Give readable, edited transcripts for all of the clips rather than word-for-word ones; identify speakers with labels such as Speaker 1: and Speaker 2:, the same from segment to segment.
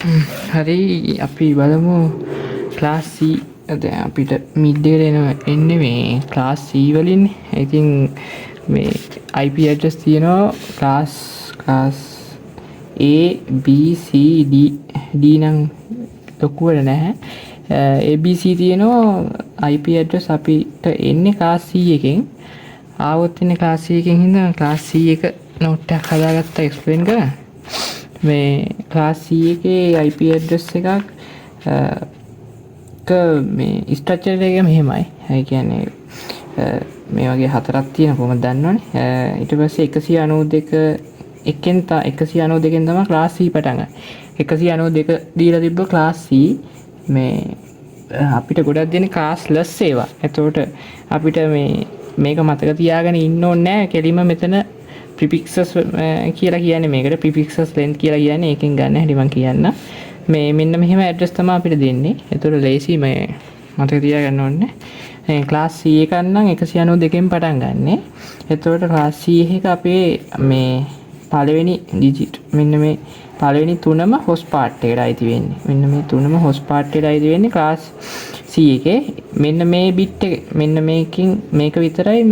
Speaker 1: හරි අපි බලමු ක්ලාස් C දැන් අපිට මිඩ් එකට එන්නේ මේ ක්ලාස් C වලින්. ඉතින් මේ IP address තියෙනවා class A B C D නම් ලොකුවට නැහැ. ABC තියෙනවා IP address අපිට එන්නේ ක්ලාස් C එකෙන්. ආවොත් ඉන්නේ ක්ලාස් C එකෙන් හින්දා ක්ලාස් C එක නෝට් එකක් හදාගත්තා එක්ස්ප්ලেইন කරන්න. මේ ක්ලාස් C එකේ IP address එකක් මේ ස්ට්‍රක්චර් එක මෙහෙමයි. ඒ කියන්නේ මේ වගේ හතරක් තියෙන කොහොමද දන්නවනේ. ඊට පස්සේ 192 එකෙන් 192 තමයි ක්ලාස් C පටන් ගන්න. 192 දීලා තිබ්බ ක්ලාස් C මේ අපිට ගොඩක් දෙන්නේ ක්ලාස්ලස් ඒවා. එතකොට අපිට මේක මතක තියාගෙන ඉන්න ඕනේ නැහැ. කෙලින්ම මෙතන prefixes කියලා කියන්නේ මේකට prefixes length කියලා කියන්නේ ඒකෙන් ගන්න හැටි මම කියන්න. මේ මෙන්න මෙහෙම ඇඩ්‍රස් තමයි අපිට දෙන්නේ. ඒතකොට ලේසි මේ මතක තියාගන්න ඕනේ. ක්ලාස් C එක නම් 192 න් පටන් ගන්නෙ. එතකොට ක්ලාස් C එක අපේ මේ පළවෙනි ඩිජිට් මෙන්න මේ පළවෙනි තුනම host part එකට අයිති වෙන්නේ. මෙන්න මේ තුනම host part එකට අයිති වෙන්නේ ක්ලාස් C එකේ. මෙන්න මේ bit එක මෙන්න මේකෙන් මේක විතරයි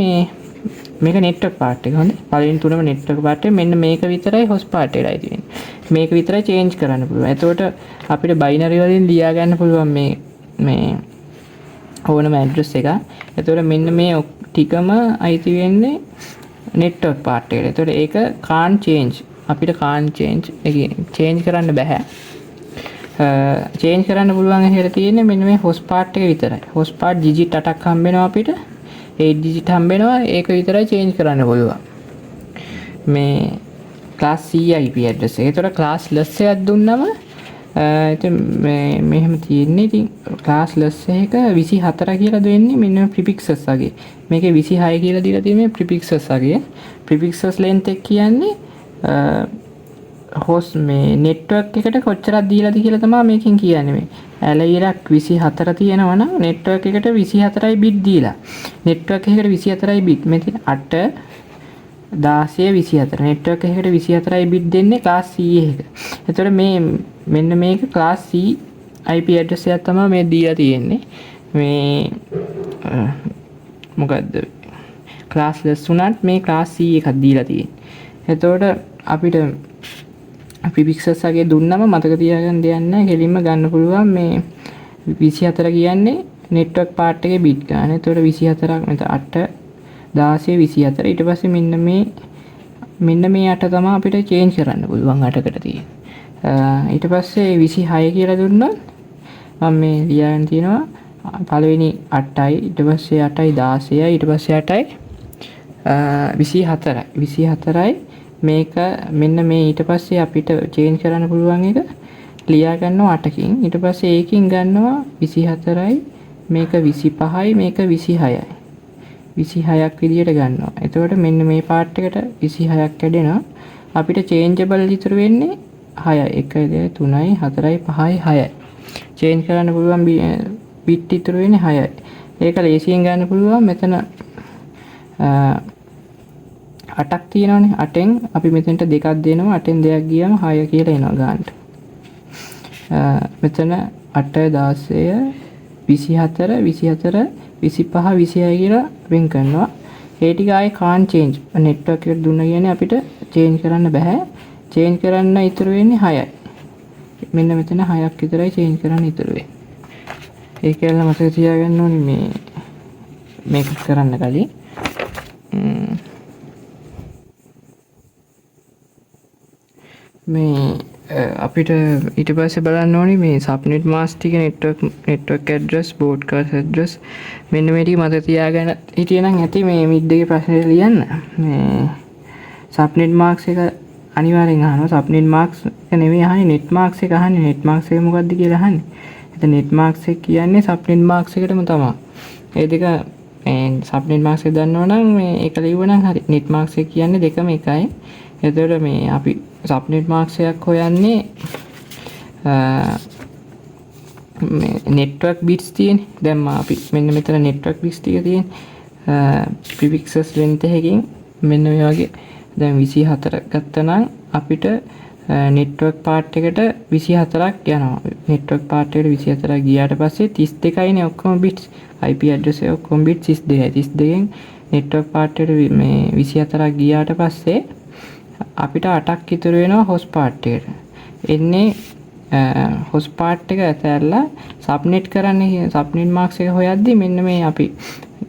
Speaker 1: මේක network part එක. හොඳයි. පළවෙනි තුනම network part එක. මෙන්න මේක විතරයි host part එකට අයිති වෙන්නේ. මේක විතරයි change කරන්න පුළුවන්. එතකොට අපිට binary වලින් ලියා ගන්න පුළුවන් මේ ඕනම address එක. එතකොට මෙන්න මේ ටිකම අයිති වෙන්නේ network part එකට. එතකොට ඒක can't change. අපිට can't change. ඒක change කරන්න බෑ. change කරන්න පුළුවන් හැටියට තියෙන්නේ මෙන්න මේ host part එක විතරයි. host part digit 8ක් හම්බ වෙනවා අපිට. 8 digit හම්බ වෙනවා. ඒක විතරයි change කරන්න පුළුවන්. මේ class C IP address එක. ඒතර classless එකක් දුන්නම ඉතින් මෙහෙම තියෙන්නේ. ඉතින් classless එක 24 කියලා දෙන්නේ මෙන්න prefixes වගේ. මේකේ 26 කියලා දීලා තියෙන්නේ prefixes වගේ. prefixes length එක කියන්නේ host මේ network එකට කොච්චරක් දීලාද කියලා තමයි මේකෙන් කියන්නේ. මේ layer 24 තියෙනවා නම් network එකට 24යි bit දීලා. network එකකට 24යි bit. මෙතන 8 16 24 network එකකට 24යි bit දෙන්නේ class C එක. එතකොට මෙන්න මේක class C IP address එකක් තමයි මේ දීලා තියෙන්නේ. මේ මොකද්ද classless උනත් මේ class C එකක් දීලා තියෙන්නේ. එතකොට අපිට prefixes වගේ දුන්නම මතක තියාගන්න දෙයක් නැහැ. කෙලින්ම ගන්න පුළුවන් මේ 24 කියන්නේ network part එකේ bit ගන්න. එතකොට 24ක් මෙතන 8 16 24 ඊට පස්සේ මෙන්න මේ 8 තමයි අපිට change කරන්න පුළුවන් 8කට තියෙන. ඊට පස්සේ 26 කියලා දුන්නොත් මම මේ ලියන්න තියෙනවා පළවෙනි 8යි ඊට පස්සේ 8යි 16යි ඊට පස්සේ 8යි 24යි මේක මෙන්න මේ ඊට පස්සේ අපිට change කරන්න පුළුවන් එක ලියා ගන්නවා 8කින්. ඊට පස්සේ ඒකින් ගන්නවා 24යි මේක 25යි මේක 26යි 26ක් විදියට ගන්නවා. එතකොට මෙන්න මේ part එකට 26ක් කැඩෙනවා. අපිට changeable ඉතුරු වෙන්නේ 6යි 1 2 3යි 4යි 5යි 6යි. change කරන්න පුළුවන් bit ඉතුරු වෙන්නේ 6යි. ඒක ලේසියෙන් ගන්න පුළුවන්. මෙතන 8ක් තියෙනවනේ. 8ෙන් අපි මෙතනට 2ක් දෙනවා. 8ෙන් 2ක් ගියාම 6 කියලා එනවා ගන්නට. මෙතන 8 16 24 25 26 කියලා වෙන් කරනවා. ඒ ටික ආයේ can't change. network එකට දුන්න කියන්නේ අපිට change කරන්න බෑ. change කරන්න ඉතුරු වෙන්නේ 6යි. මෙන්න මෙතන 6ක් විතරයි change කරන්න ඉතුරු වෙන්නේ. ඒක කියලා මතක තියාගන්න ඕනේ මේක කරන්න කලින්. මේ අපිට ඊට පස්සේ බලන්න ඕනේ මේ subnet mask ටික network address broadcast address මෙන්න මේ ටික මතක තියාගෙන හිටියනම් ඇති මේ mid එකේ ප්‍රශ්නේ ලියන්න. මේ subnet mask එක අනිවාර්යෙන් අහනවා. subnet mask එක නෙවෙයි අහන්නේ net mask එක අහන්නේ. net mask එක මොකක්ද කියලා අහන්නේ. එතන net mask එක කියන්නේ subnet mask එකටම තමයි. ඒ දෙක subnet mask එක දන්නවනම් මේ ඒක ලියුවනම් හරි. net mask එක කියන්නේ දෙකම එකයි. එතකොට මේ අපි subnet mask එකක් හොයන්නේ මේ network bits තියෙන්නේ. දැන් අපි මෙන්න මෙතන network bits ටික තියෙන්නේ. prefixes length එකකින් මෙන්න මේ වගේ දැන් 24 ගත්තා නම් අපිට නෙට්වර්ක් පාර්ට් එකට 24ක් යනවා. නෙට්වර්ක් පාර්ට් එකට 24ක් ගියාට පස්සේ 32යිනේ ඔක්කොම බිට්ස්. IP ඇඩ්‍රස් එක ඔක්කොම බිට් 32යි. 32න් නෙට්වර්ක් පාර්ට් එකට මේ 24ක් ගියාට පස්සේ අපිට 8ක් ඉතුරු වෙනවා හොස් පාර්ට් එකට. එන්නේ හොස් පාර්ට් එක ඇතැරලා සබ්නෙට් කරන්න සබ්නෙට් මාක්ස් එක හොයද්දි මෙන්න මේ අපි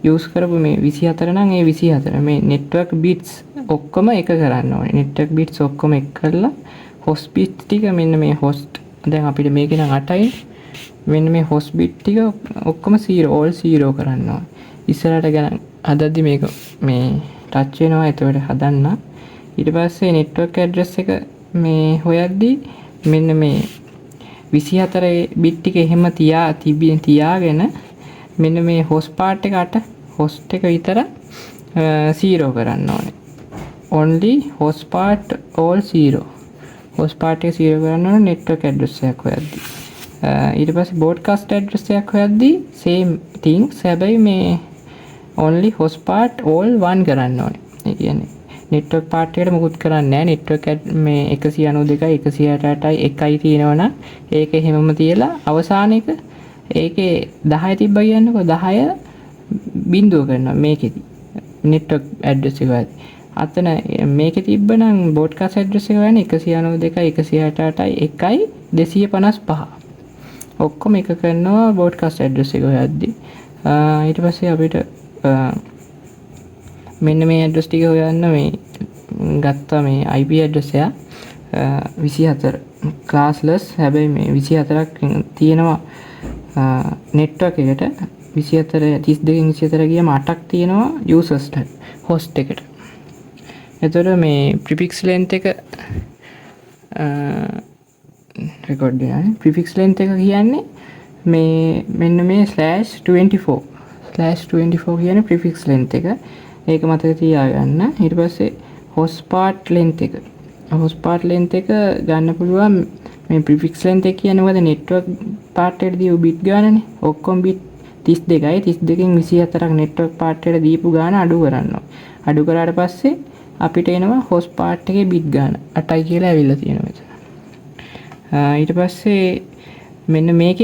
Speaker 1: යූස් කරපු මේ 24 නම් ඒ 24 මේ නෙට්වර්ක් බිට්ස් ඔක්කොම එක කරන්න ඕනේ. නෙට්වර්ක් බිට්ස් ඔක්කොම එක කරලා හොස් බිට් ටික මෙන්න මේ හොස්ට් දැන් අපිට මේකේ නම් 8යි. මෙන්න මේ හොස් බිට් ටික ඔක්කොම 0 all 0 කරන්න ඕනේ. ඉස්සරහට ගණන් හදද්දි මේක මේ ටච් වෙනවා. එතකොට හදන්න. ඊට පස්සේ නෙට්වර්ක් ඇඩ්‍රස් එක මේ හොයද්දි මෙන්න මේ 24 බිට් ටික එහෙම තියාගෙන මෙන්න මේ හොස් පාර්ට් එක 8 හොස්ට් එක විතර 0 කරන්න ඕනේ. only host part all 0 host part එක 0 කරන්න ඕනේ network address එකක් හොයද්දි. ඊට පස්සේ broadcast address එකක් හොයද්දි same things හැබැයි මේ only host part all 1 කරන්න ඕනේ. ඒ කියන්නේ network part එකට මොකුත් කරන්නේ නැහැ. network මේ 192යි 168යි එකයි තියෙනවනම් ඒක එහෙමම තියලා අවසාන එක ඒකේ 10 තිබ්බා කියන්නකො 10 බිඳුව කරනවා මේකෙදි network address එක වලදී. අතන මේකේ තිබ්බනම් broadcast address එක ගන්න 192යි 168යි 1යි 255. ඔක්කොම එක කරනවා broadcast address එක හොයද්දි. ඊට පස්සේ අපිට මෙන්න මේ address ටික හොයන්න මේ ගත්තා මේ IP address එක 24 classless හැබැයි මේ 24ක් තියෙනවා network එකට 24 32කින් 24 ගියම 8ක් තියෙනවා users host එකට. එතකොට මේ prefix length එක record වෙනවා. prefix length එක කියන්නේ මේ මෙන්න මේ /24 කියන්නේ prefix length එක. ඒක මතක තියාගන්න. ඊට පස්සේ host part length එක. host part length එක ගන්න පුළුවන් මේ prefix length එක කියන්නේ මොකද network part එකට දීපු bit ගානනේ. ඔක්කොම bit 32යි 32කින් 24ක් network part එකට දීපු ගාන අඩු කරනවා. අඩු කරාට පස්සේ අපිට එනවා host part එකේ bit ගාන 8යි කියලා ඇවිල්ලා තියෙනවා මෙතන. ඊට පස්සේ මෙන්න මේක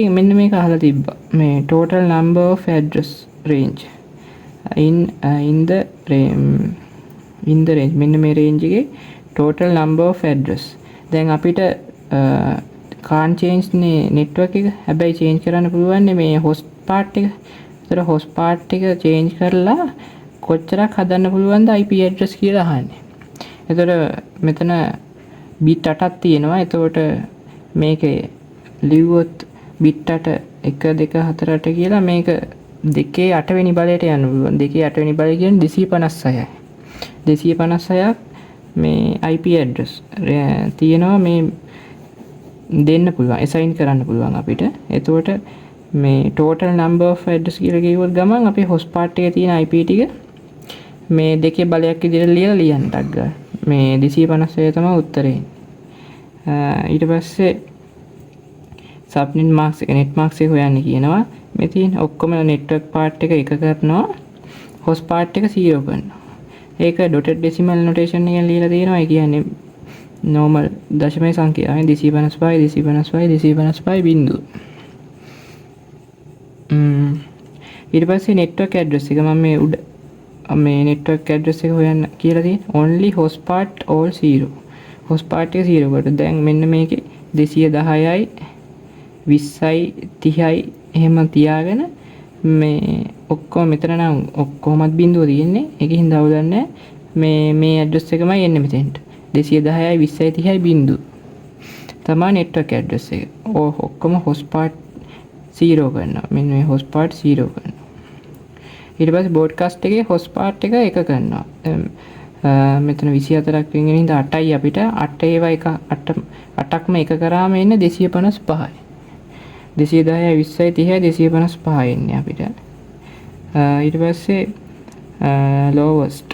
Speaker 1: අහලා තිබ්බා. මේ total number of address range in the range මෙන්න මේ range එකේ total number of address. දැන් අපිට can't change නේ network එක. හැබැයි change කරන්න පුළුවන් මේ host part එක. ඒතර host part එක change කරලා කොච්චරක් හදන්න පුළුවන්ද IP address කියලා අහන්නේ. එතකොට මෙතන bit 8ක් තියෙනවා. එතකොට මේකේ ලිව්වොත් bit 8 1 2 4 8 කියලා මේක 2 8 වෙනි බලයට යන්න පුළුවන්. 2 8 වෙනි බලය කියන්නේ 256යි. 256ක් මේ IP address තියෙනවා මේ දෙන්න පුළුවන්. assign කරන්න පුළුවන් අපිට. එතකොට මේ total number of address කියලා කිව්වොත් ගමන් අපි host part එකේ තියෙන IP ටික මේ දෙකේ බලයක් විදිහට ලියන්න ටක් ගන්න. මේ 256 තමයි උත්තරේ. ඊට පස්සේ subnet marks එක net marks එක හොයන්න කියනවා. මේ තියෙන ඔක්කොම network part එක කරනවා. host part එක 0 කරනවා. ඒක dotted decimal notation එකෙන් ලියලා තියෙනවා. ඒ කියන්නේ normal දශමයේ සංඛ්‍යාවෙන් 255 බිංදුව. ඊට පස්සේ network address එක මම මේ network address එක හොයන්න කියලා තියෙන only host part all 0. host part එක 0 කොට දැන් මෙන්න මේකේ 210යි 20යි 30යි එහෙම තියාගෙන මේ ඔක්කොම මෙතන නම් ඔක්කොමත් බිංදුව තියෙන්නේ. ඒකෙන් දවදන්නේ මේ address එකමයි එන්නේ මෙතෙන්ට. 210යි 20යි 30යි බිංදුව. තමයි network address එක. ඔක්කොම host part 0 කරනවා. මෙන්න මේ host part 0 කරනවා. ඊට පස්සේ broadcast එකේ host part එක කරනවා. මෙතන 24ක් වෙනින් ඉඳන් 8යි අපිට 8 ඒවා එක 8ක්ම එක කරාම එන්නේ 255යි. 210යි 20යි 30යි 255 එන්නේ අපිට. ඊට පස්සේ lowest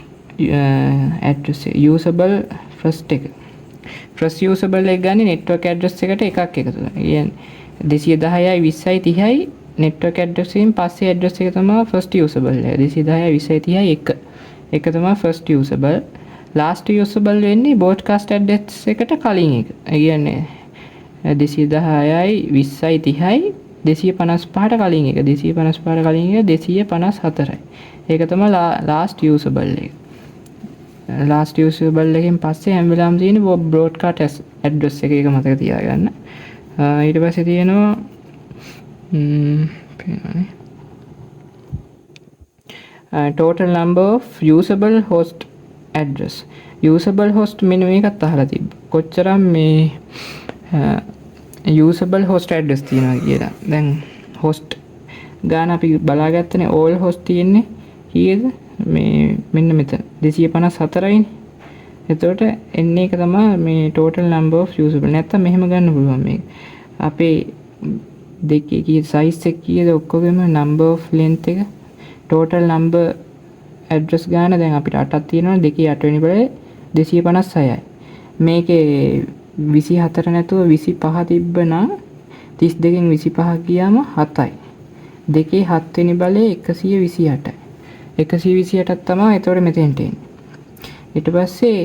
Speaker 1: address usable first එක. first usable එක ගන්නේ network address එකට එකක් එකතු කරලා. කියන්නේ 210යි 20යි 30යි network address එකෙන් පස්සේ address එක තමයි first usable එක. 210යි 20යි 30යි එක තමයි first usable. ලාස්ට් යූසබල් වෙන්නේ බෝඩ්කාස්ට් ඇඩ්‍රස් එකට කලින් එක. ඒ කියන්නේ 210යි 20යි 30යි 255ට කලින් එක 255ට කලින් එක 254යි. ඒක තමයි ලාස්ට් යූසබල් එක. ලාස්ට් යූසබල් එකෙන් පස්සේ හැම වෙලාවෙම තියෙන බ්‍රෝඩ්කාස්ට් ඇඩ්‍රස් එක මතක තියාගන්න. ඊට පස්සේ තියෙනවා total number of usable host address. usable host මෙන්න මේකත් අහලා තිබ්බා. කොච්චරම් මේ usable host address තියෙනවා කියලා. දැන් host ගාන අපි බලාගත්තනේ all host තියෙන්නේ කීයද? මේ මෙන්න මෙතන 254යිනේ. එතකොට එන්නේ එක තමයි මේ total number of usable. නැත්තම් මෙහෙම ගන්න පුළුවන් මේක. අපේ දෙකේ කී size එක කීයද ඔක්කොගෙම number of length එක total number address ගාන දැන් අපිට 8ක් තියෙනවා 2 8 වෙනි බලේ 256යි. මේකේ 24 නැතුව 25 තිබ්බනම් 32න් 25 ගියාම 7යි. දෙකේ 7 වෙනි බලේ 128යි. 128ක් තමයි එතකොට මෙතෙන්ට එන්නේ. ඊට පස්සේ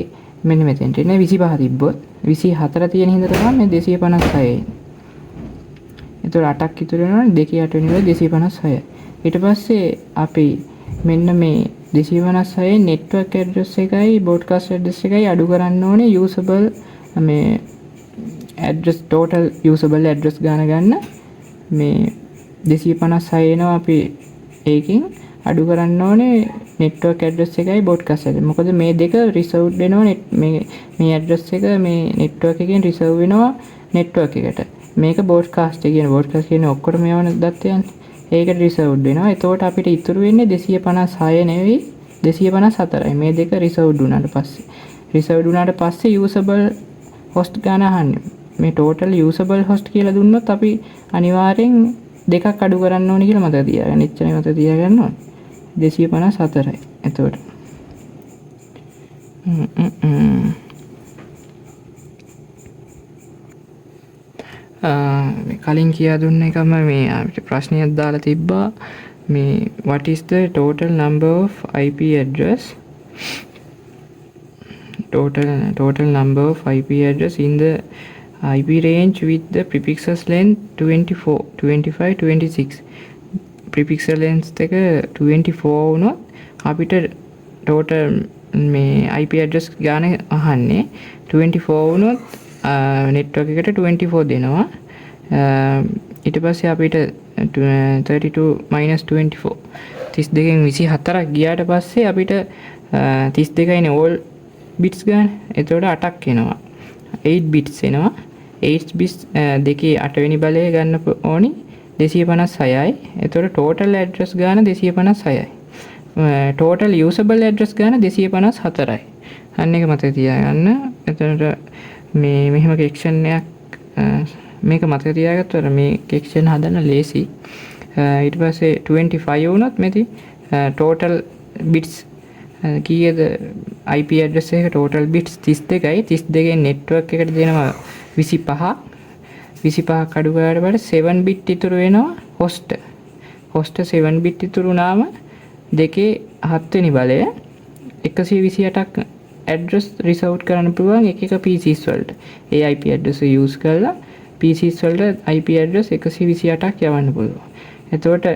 Speaker 1: මෙන්න මෙතෙන්ට එන්නේ 25 තිබ්බොත් 24 තියෙන හින්දා තමයි මේ 256 එන්නේ. එතකොට 8ක් ඉතුරු වෙනවනේ 2 8 වෙනි බලේ 256යි. ඊට පස්සේ අපි මෙන්න මේ 256 network address එකයි broadcast address එකයි අඩු කරන්න ඕනේ usable මේ address total usable address ගන්න මේ 256 එනවා අපි ඒකෙන් අඩු කරන්න ඕනේ network address එකයි broadcast address. මොකද මේ දෙක reserved වෙනවා මේ address එක මේ network එකෙන් reserve වෙනවා network එකට. මේක broadcast කියන ඔක්කොටම යවන දත් යන්නේ. ඒකට රිසර්ව්ඩ් වෙනවා. එතකොට අපිට ඉතුරු වෙන්නේ 256 නෙවෙයි 254යි. මේ දෙක රිසර්ව්ඩ් වුණාට පස්සේ. රිසර්ව්ඩ් වුණාට පස්සේ usable host ගන්න අහන්නේ. මේ total usable host කියලා දුන්නොත් අපි අනිවාර්යෙන් දෙකක් අඩු කරන්න ඕනේ කියලා මතක තියාගන්න. එච්චරයි මතක තියාගන්න ඕනේ. 254යි. එතකොට කලින් කියා දුන්න එකම මේ අපිට ප්‍රශ්නයක් දාලා තිබ්බා මේ what is the total number of IP address total number of IP address in the IP range with the prefixes length 24 25 26 prefixes length එක 24 වුණොත් අපිට total මේ IP address ගාන අහන්නේ 24 වුණොත් network එකට 24 දෙනවා. ඊට පස්සේ අපිට 32 minus 24 32න් 24ක් ගියාට පස්සේ අපිට 32යිනේ all bits ගන්න. එතකොට 8ක් එනවා. 8 bits එනවා. 8 bits දෙකේ 8 වෙනි බලය ගන්න ඕනි 256යි. එතකොට total address ගාන 256යි. total usable address ගාන 254යි. අන්න එක මතක තියාගන්න. එතකොට මේ මෙහෙම කෙක්ෂන් එකක් මේක මතක තියාගත්තොත් මේ කෙක්ෂන් හදන්න ලේසි. ඊට පස්සේ 25 වුණොත් මෙති total bits කීයද IP address එක total bits 32යි 32න් network එකට දෙනවා 25ක් අඩු කරාට පස්සේ 7 bit ඉතුරු වෙනවා host 7 bit ඉතුරු වුණාම දෙකේ 7 වෙනි බලය 128ක් address reserved කරන්න පුළුවන් එක PCs වලට. ඒ IP address use කරලා PCs වලට IP address 128ක් යවන්න පුළුවන්. එතකොට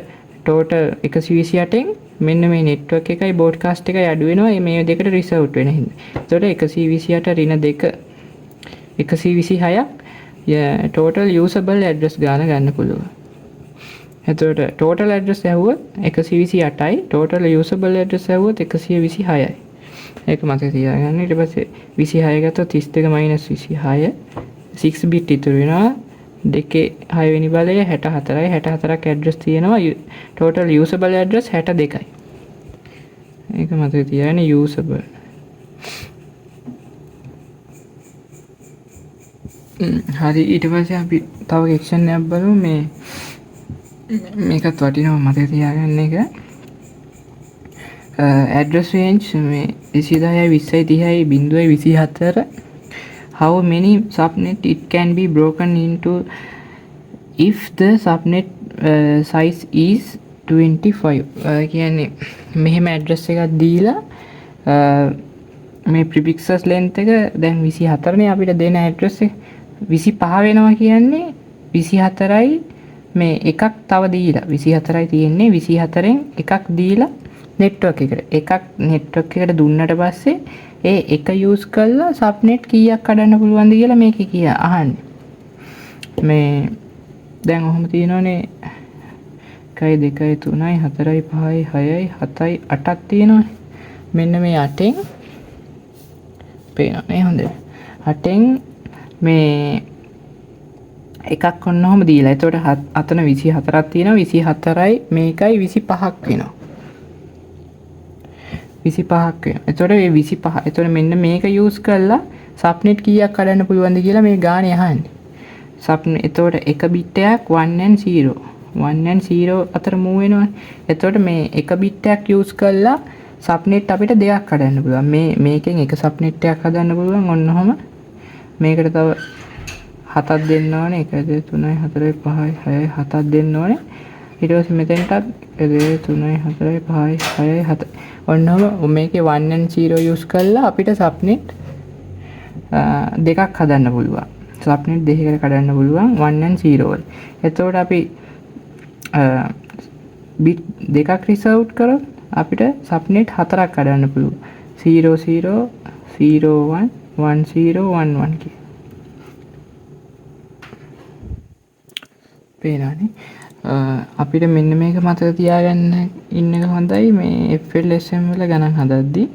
Speaker 1: total 128න් මෙන්න මේ network එකයි broadcast එකයි අඩු වෙනවා මේ දෙකට reserved වෙන හින්දා. එතකොට 128 ඍණ 2 126ක් total usable address ගන්න පුළුවන්. එතකොට total address ඇහුවොත් 128යි total usable address ඇහුවොත් 126යි. ඒක මතක තියාගන්න. ඊට පස්සේ 26 ගත්තොත් 32 minus 26 6 bit ඉතුරු වෙනවා. දෙකේ 6 වෙනි බලය 64යි. 64ක් address තියෙනවා. total usable address 62යි. ඒක මතක තියාගන්න usable. හරි ඊට පස්සේ අපි තව section එකක් බලමු මේකත් වටිනවා මතක තියාගන්න එක. address range මේ 210යි 20යි 30යි 0.24 how many subnet it can be broken into if the subnet size is 25 කියන්නේ මෙහෙම address එකක් දීලා මේ ප්‍රිෆික්සස් ලෙන්ත් එක දැන් 24නේ අපිට දෙන ඇඩ්‍රස් එක 25 වෙනවා කියන්නේ 24යි මේ එකක් තව දීලා 24යි තියෙන්නේ 24න් එකක් දීලා නෙට්වර්ක් එකට එකක් නෙට්වර්ක් එකට දුන්නට පස්සේ ඒ එක යූස් කරලා සබ්නෙට් කීයක් කඩන්න පුළුවන්ද කියලා මේකේ කිය අහන්නේ මේ දැන් ඔහොම තියෙනවනේ 1 2 3 4 5 6 7 8ක් තියෙනවනේ මෙන්න මේ 8න් පේනවනේ හොඳට 8න් මේ එකක් ඔන්න ඔහම දීලා. එතකොට අතන 24ක් තියෙනවා. 24යි මේකයි 25ක් වෙනවා. 25ක් වෙනවා. එතකොට මේ 25. එතකොට මෙන්න මේක යූස් කරලා සබ්නෙට් කීයක් කඩන්න පුළුවන්ද කියලා මේ ගානේ අහන්නේ. සබ්නෙට් එතකොට එක බිට් එකක් 1 and 0. 1 and 0 අතර මූව් වෙනවනේ. එතකොට මේ එක බිට් එකක් යූස් කරලා සබ්නෙට් අපිට දෙකක් කඩන්න පුළුවන්. මේකෙන් එක සබ්නෙට් එකක් හදන්න පුළුවන්. ඔන්න ඔහම මේකට තව 7ක් දෙන්න ඕනේ 1 2 3 4 5 6 7ක් දෙන්න ඕනේ ඊට පස්සේ මෙතෙන්ටත් 1 2 3 4 5 6 7 ඔන්නම මේකේ 1 and 0 යූස් කරලා අපිට සබ්නෙට් දෙකක් හදන්න පුළුවන් සබ්නෙට් දෙකකට කඩන්න පුළුවන් 1 and 0 වල එතකොට අපි බිට් දෙකක් රිසර්ව් කරොත් අපිට සබ්නෙට් හතරක් කඩන්න පුළුවන් 0 0 0 1 1 0 1 1 කියලා පේනවනේ අපිට මෙන්න මේක මතක තියාගන්න ඉන්න එක හොඳයි මේ FLSM වල ගණන් හදද්දී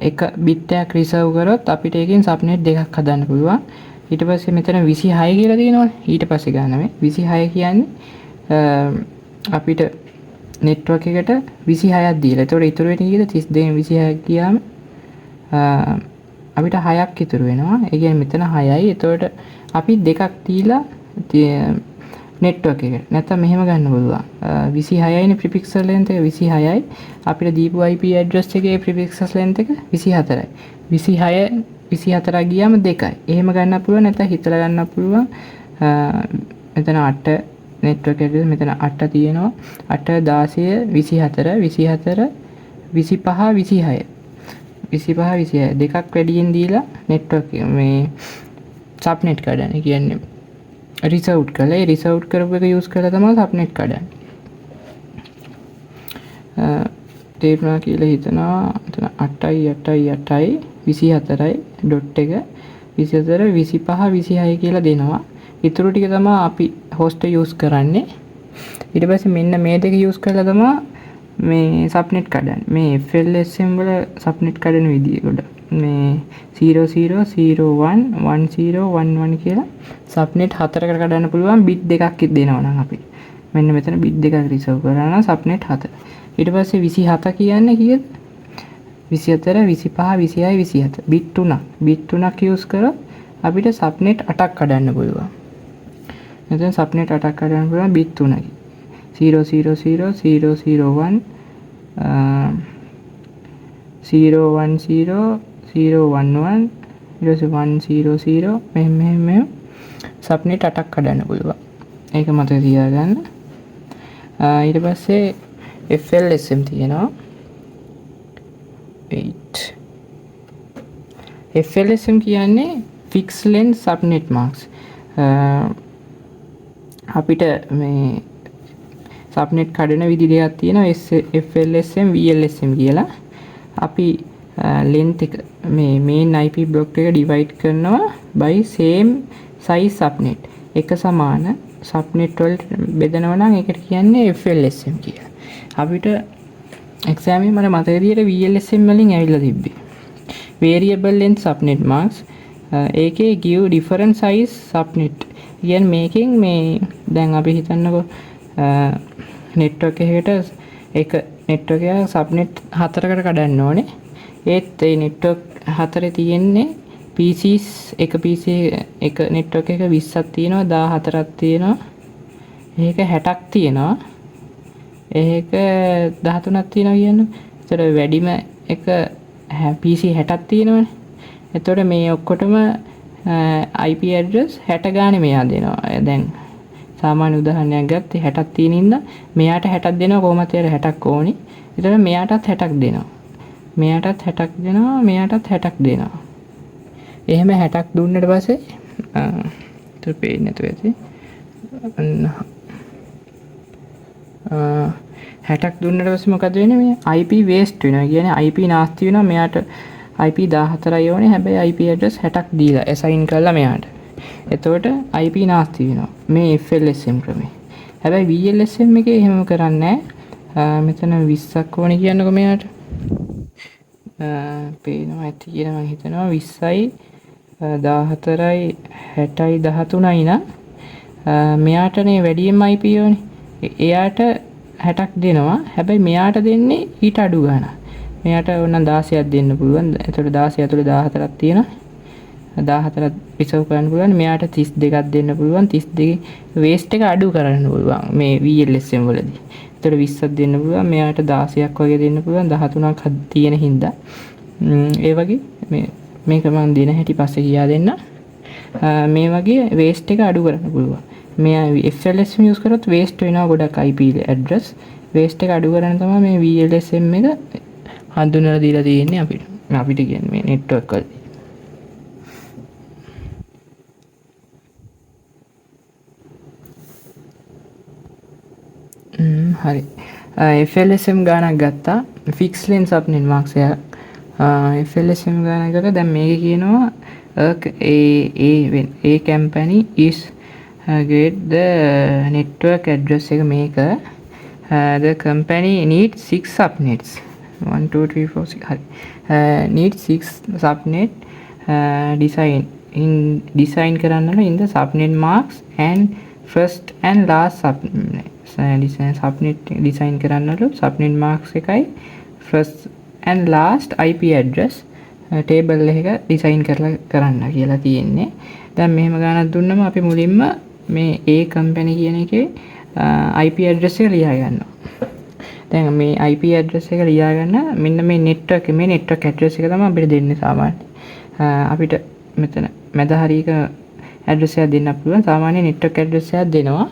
Speaker 1: එක බිට් එකක් රිසර්ව් කරොත් අපිට ඒකෙන් සබ්නෙට් දෙකක් හදන්න පුළුවන් ඊට පස්සේ මෙතන 26 කියලා තියෙනවනේ ඊට පස්සේ ගන්න මේ 26 කියන්නේ අපිට නෙට්වර්ක් එකට 26ක් දීලා. ඒතකොට ඉතුරු වෙන්නේ කීයද 32 26ක් ගියාම අපිට 6ක් ඉතුරු වෙනවා. ඒ කියන්නේ මෙතන 6යි. ඒතකොට අපි දෙකක් දීලා නෙට්වර්ක් එකට නැත්නම් මෙහෙම ගන්න පුළුවන් 26යිනේ ප්‍රිෆික්සල් ලෙන්ත් එක 26යි අපිට දීපු IP ඇඩ්‍රස් එකේ ප්‍රිෆික්සල් ලෙන්ත් එක 24යි 26 24 ගියාම 2යි එහෙම ගන්න පුළුවන් නැත්නම් හිතලා ගන්න පුළුවන් මෙතන 8 නෙට්වර්ක් ඇඩ්‍රස් මෙතන 8 තියෙනවා 8 16 24 24 25 26 25 26 දෙකක් වැඩියෙන් දීලා නෙට්වර්ක් මේ සබ්නෙට් කඩන්න කියන්නේ රිසර්ව් කරලා ඒ රිසර්ව් කරපු එක යූස් කරලා තමයි සබ්නෙට් කඩන්නේ. තේරුණා කියලා හිතනවා. එතන 8යි 8යි 8යි 24යි ඩොට් එක 24 25 26 කියලා දෙනවා. ඊටු ටික තමයි අපි හොස්ට් යූස් කරන්නේ. ඊට පස්සේ මෙන්න මේ දෙක යූස් කරලා තමයි මේ සබ්නෙට් කඩන්නේ. මේ FLSM වල සබ්නෙට් කඩන විදිය ගොඩ. මේ 0001 1011 කියලා සබ්නෙට් හතරකට කඩන්න පුළුවන් බිට් දෙකක් දෙනවා නම් අපි මෙන්න මෙතන බිට් දෙකක් රිසර්ව් කරා නම් සබ්නෙට් 4 ඊට පස්සේ 27 කියන්නේ කීයද 24 25 26 27 බිට් 3ක් යූස් කරොත් අපිට සබ්නෙට් 8ක් කඩන්න පුළුවන් මෙතන සබ්නෙට් 8ක් කඩන්න පුළුවන් බිට් 3කින් 000 001 010 011 100 මෙහෙම සබ්නෙට් 8ක් කඩන්න පුළුවන්. ඒක මතක තියාගන්න. ඊට පස්සේ FLSM තියෙනවා. wait. FLSM කියන්නේ fixed length subnet mask. අපිට මේ සබ්නෙට් කඩන විදි දෙකක් තියෙනවා FLSM VLSM කියලා. අපි length එක මේ main IP block එක divide කරනවා by same size subnet. එක සමාන subnet වලට බෙදනවා නම් ඒකට කියන්නේ FLSM කියලා. අපිට exam එකේ මට මතක විදියට VLSM වලින් ඇවිල්ලා තිබ්බේ. variable length subnet masks. ඒකේ give different size subnet. කියන්නේ මේකෙන් මේ දැන් අපි හිතන්නකෝ network එකකට එක network එක subnet 4කට කඩන්න ඕනේ. ඒත් ඒ network 4 තියෙන්නේ PCs එක PC එක network එක 20ක් තියෙනවා 14ක් තියෙනවා. ඒක 60ක් තියෙනවා. ඒක 13ක් තියෙනවා කියන්නේ. ඒතර වැඩිම එක PC 60ක් තියෙනවනේ. එතකොට මේ ඔක්කොටම IP address 60 ගානේ මෙයා දෙනවා. දැන් සාමාන්‍ය උදාහරණයක් ගත්තේ 60ක් තියෙන ඉඳලා මෙයාට 60ක් දෙනවා කොහොමද එයාට 60ක් ඕනි. ඒතර මෙයාටත් 60ක් දෙනවා. මෙයාටත් 60ක් දෙනවා, මෙයාටත් 60ක් දෙනවා. එහෙම 60ක් දුන්නට පස්සේ ඒතර පේන්නේ නැතුව ඇති. 60ක් දුන්නට පස්සේ මොකද වෙන්නේ? මේ IP waste වෙනවා. කියන්නේ IP නාස්ති වෙනවා. මෙයාට IP 14යි ඕනේ. හැබැයි IP address 60ක් දීලා assign කරලා මෙයාට. එතකොට IP නාස්ති වෙනවා. මේ FLSM ක්‍රමේ. හැබැයි VLSM එකේ එහෙම කරන්නේ නැහැ. මෙතන 20ක් ඕනේ කියන්නකො මෙයාට. පේනවා ඇති කියලා මම හිතනවා 20යි 14යි 60යි 13යි නම් මෙයාටනේ වැඩිම IP ඕනේ. එයාට 60ක් දෙනවා. හැබැයි මෙයාට දෙන්නේ ඊට අඩු ගාණක්. මෙයාට ඕන 16ක් දෙන්න පුළුවන්. එතකොට 16 ඇතුලේ 14ක් තියෙනවා. 14ක් රිසර්ව් කරන්න පුළුවන්. මෙයාට 32ක් දෙන්න පුළුවන්. 32 waste එක අඩු කරන්න පුළුවන් මේ VLSM වලදී. එතකොට 20ක් දෙන්න පුළුවන්. මෙයාට 16ක් වගේ දෙන්න පුළුවන්. 13ක් තියෙන හින්දා ඒ වගේ මේක මම දෙන හැටි පස්සේ කියා දෙන්න. මේ වගේ waste එක අඩු කරන්න පුළුවන්. මේ FLSM use කරොත් waste වෙනවා ගොඩක් IP address. waste එක අඩු කරන්න තමයි මේ VLSM එක හඳුන්වලා දීලා තියෙන්නේ අපිට කියන්නේ මේ network වලදී. හරි. FLSM ගානක් ගත්තා. fixed length subnet marks එක. FLSM ගානක් ගත්තා. දැන් මේකේ කියනවා a company is get the network address එක මේක the company needs 6 subnets 1 2 3 4 6 හරි needs 6 subnet design කරන්න in the subnet marks and first and last subnet design කරන්නලු subnet marks එකයි first and last IP address table එක design කරන්න කියලා තියෙන්නේ. දැන් මෙහෙම ගානක් දුන්නම අපි මුලින්ම මේ A company කියන එකේ IP address එක ලියා ගන්නවා. දැන් මේ IP address එක ලියා ගන්න මෙන්න මේ network address එක තමයි අපිට දෙන්නේ සාමාන්‍යයෙන්. අපිට මෙතන මැද හරියක address එකක් දෙන්න පුළුවන්. සාමාන්‍ය network address එකක් දෙනවා.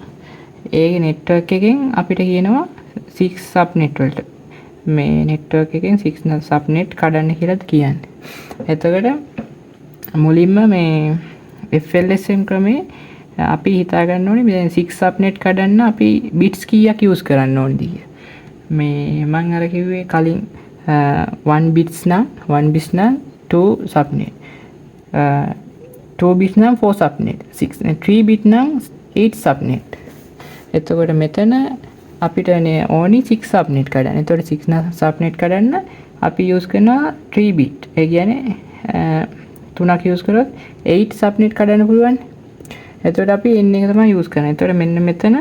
Speaker 1: ඒ network එකෙන් අපිට කියනවා 6 subnet වලට මේ network එකෙන් 6 subnet කඩන්න කියලා කියන්නේ. එතකොට මුලින්ම මේ FLSM ක්‍රමේ අපි හිතා ගන්න ඕනේ මේ 6 subnet කඩන්න අපි bits කීයක් use කරන්න ඕනද කියලා. මේ මම අර කිව්වේ කලින් 1 bits නම් 2 subnet 2 bits නම් 4 subnet 3 bit නම් 8 subnet. එතකොට මෙතන අපිට ඕනි 6 subnet කඩන්න. එතකොට 6 subnet කඩන්න අපි use කරනවා 3 bit. ඒ කියන්නේ 3ක් use කරොත් 8 subnet කඩන්න පුළුවන්. එතකොට අපි n එක තමයි use කරන්නේ. එතකොට මෙන්න මෙතන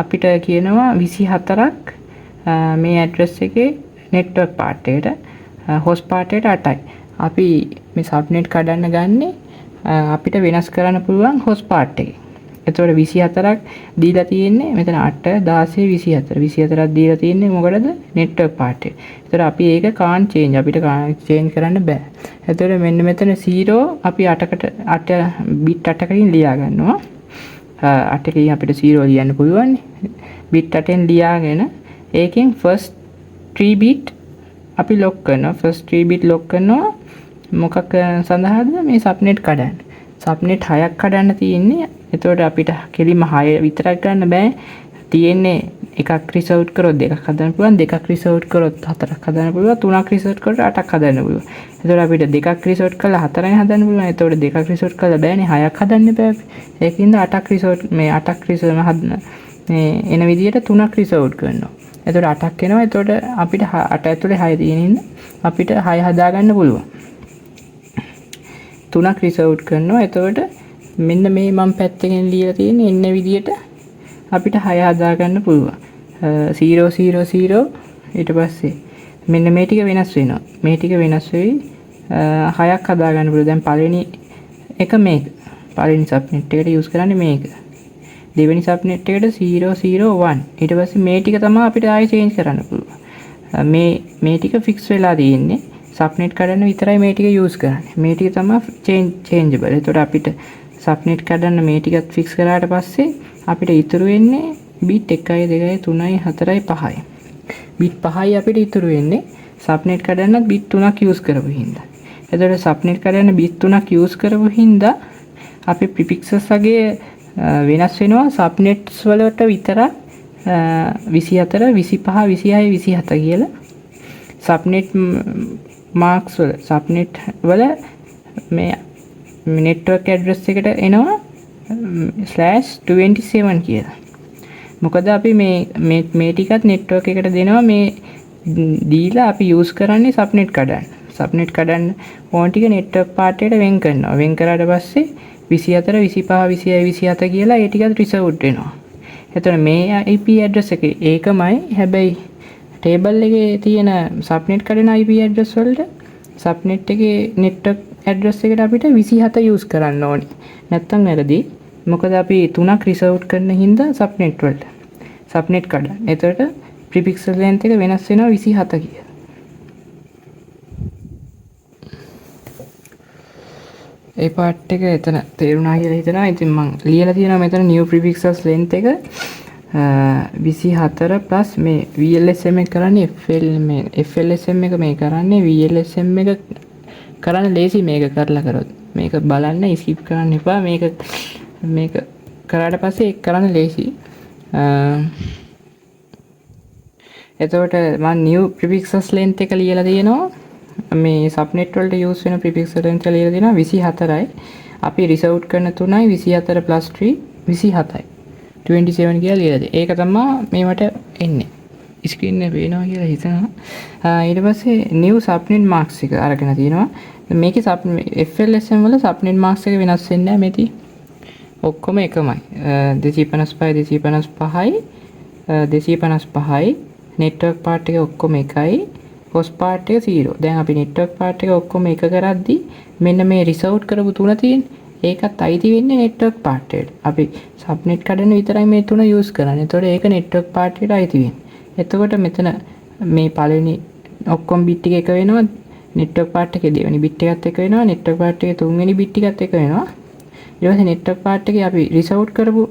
Speaker 1: අපිට කියනවා 24ක් මේ address එකේ network part එකට host part එකට 8යි. අපි මේ subnet කඩන්න ගන්නේ අපිට වෙනස් කරන්න පුළුවන් host part එකේ. එතකොට 24ක් දීලා තියෙන්නේ මෙතන 8 16 24 24ක් දීලා තියෙන්නේ මොකටද network part එක. එතකොට අපි ඒක can't change අපිට change කරන්න බෑ. එතකොට මෙන්න මෙතන 0 අපි 8 bit 8කින් ලියා ගන්නවා. 8කින් අපිට 0 ලියන්න පුළුවන්. bit 8ෙන් ලියාගෙන ඒකෙන් first 3 bit අපි lock කරනවා. first 3 bit lock කරනවා. මොකක් සඳහාද මේ subnet කඩන්න. subnet 6ක් කඩන්න තියෙන්නේ. එතකොට අපිට කෙලින්ම 6 විතරක් ගන්න බෑ. තියෙන්නේ එකක් රිසර්ව් කරොත් දෙකක් හදන්න පුළුවන්. දෙකක් රිසර්ව් කරොත් හතරක් හදන්න පුළුවන්. තුනක් රිසර්ව් කරොත් අටක් හදන්න පුළුවන්. එතකොට අපිට දෙකක් රිසර්ව් කරලා හතරයි හදන්න පුළුවන්. එතකොට දෙකක් රිසර්ව් කරලා බෑනේ 6ක් හදන්න බෑ. ඒකින්ද අටක් රිසර්ව් මේ අටක් රිසර්ව් හදන මේ එන විදියට තුනක් රිසර්ව් කරනවා. එතකොට අටක් එනවා. එතකොට අපිට 8 ඇතුලේ 6 තියෙනින්ද අපිට 6 හදාගන්න පුළුවන්. තුනක් රිසර්ව් කරනවා. එතකොට මෙන්න මේ මම පැත්තකින් ලියලා තියෙන එන්න විදියට අපිට 6 හදා ගන්න පුළුවන්. 0 0 0 ඊට පස්සේ මෙන්න මේ ටික වෙනස් වෙනවා. මේ ටික වෙනස් වෙවි 6ක් හදා ගන්න පුළුවන්. දැන් පළවෙනි එක මේක. පළවෙනි subnet එකට use කරන්නේ මේක. දෙවෙනි subnet එකට 0 0 1. ඊට පස්සේ මේ ටික තමයි අපිට ආයෙ change කරන්න පුළුවන්. මේ ටික fix වෙලා තියෙන්නේ. subnet කඩන්න විතරයි මේ ටික use කරන්නේ. මේ ටික තමයි changeable. ඒතකොට අපිට subnet කඩන්න මේ ටිකත් fix කරාට පස්සේ අපිට ඉතුරු වෙන්නේ bit 1 2 3 4 5යි. bit 5යි අපිට ඉතුරු වෙන්නේ සබ්නෙට් කඩන්නත් බිට් 3ක් යූස් කරපු හින්දා. එතකොට සබ්නෙට් කඩන්න බිට් 3ක් යූස් කරපු හින්දා අපි ප්‍රිෆික්සස් වගේ වෙනස් වෙනවා සබ්නෙට්ස් වලට විතරක් 24 25 26 27 කියලා. සබ්නෙට් මාක්ස් වල සබ්නෙට් වල මේ නෙට්වර්ක් ඇඩ්‍රස් එකට එනවා /27 කියලා. මොකද අපි මේ ටිකත් නෙට්වර්ක් එකට දෙනවා මේ දීලා අපි යූස් කරන්නේ සබ්නෙට් කඩන්න. සබ්නෙට් කඩන්න ඕන ටික නෙට්වර්ක් පාර්ට් එකට වෙන් කරනවා. වෙන් කරාට පස්සේ 24 25 26 27 කියලා ඒ ටිකත් රිසර්ව්ඩ් වෙනවා. එතකොට මේ IP ඇඩ්‍රස් එක ඒකමයි. හැබැයි ටේබල් එකේ තියෙන සබ්නෙට් කඩන IP ඇඩ්‍රස් වලට සබ්නෙට් එකේ නෙට්වර්ක් ඇඩ්‍රස් එකට අපිට 27 යූස් කරන්න ඕනේ. නැත්තම් වැරදි. මොකද අපි 3ක් රිසර්ව්ඩ් කරන හින්දා සබ්නෙට් වලට සබ්නෙට් කඩන. එතකොට ප්‍රිෆික්සල් ලෙන්ත් එක වෙනස් වෙනවා 27 කියලා. ඒ පාර්ට් එක එතන තේරුණා කියලා හිතනවා. ඉතින් මම ලියලා තියෙනවා මෙතන new prefixes length එක 24 plus මේ VLSM එක කරන්නේ FLSM එක මේ කරන්නේ VLSM එක කරන්න ලේසි මේක කරලා කරොත්. මේක බලන්න skip කරන්න එපා. මේක කරාට පස්සේ ඒක කරන්න ලේසි. එතකොට මම new prefixes length එක ලියලා තියෙනවා. මේ සබ්නෙට් වලට යූස් වෙන ප්‍රිෆික්ස් ලෙන්ත් එක ලියලා දෙනවා 24යි. අපි රිසර්ව්ඩ් කරන 3යි 24 + 3 27යි. 27 කියලා ලියලා දෙයි. ඒක තමයි මේවට එන්නේ. ස්ක්‍රීන් එකේ පේනවා කියලා හිතනවා. ඊට පස්සේ new subnet marks එක අරගෙන තිනවා. මේකේ FLSM වල subnet marks එක වෙනස් වෙන්නේ නැහැ මේටි. ඔක්කොම එකමයි. 255 255යි 255යි network part එක ඔක්කොම එකයි. host part එක 0. දැන් අපි network part එක ඔක්කොම එක කරද්දි මෙන්න මේ reserved කරපු තුන තියෙන්නේ. ඒකත් අයිති වෙන්නේ network part එකට. අපි subnet කඩන විතරයි මේ තුන use කරන්නේ. ඒතකොට ඒක network part එකට අයිති වෙන්නේ. එතකොට මෙතන මේ පළවෙනි ඔක්කොම bit ටික එක වෙනවා. network part එකේ දෙවෙනි bit එකත් එක වෙනවා. network part එකේ තුන්වෙනි bit ටිකත් එක වෙනවා. ඊට පස්සේ network part එකේ අපි reserved කරපු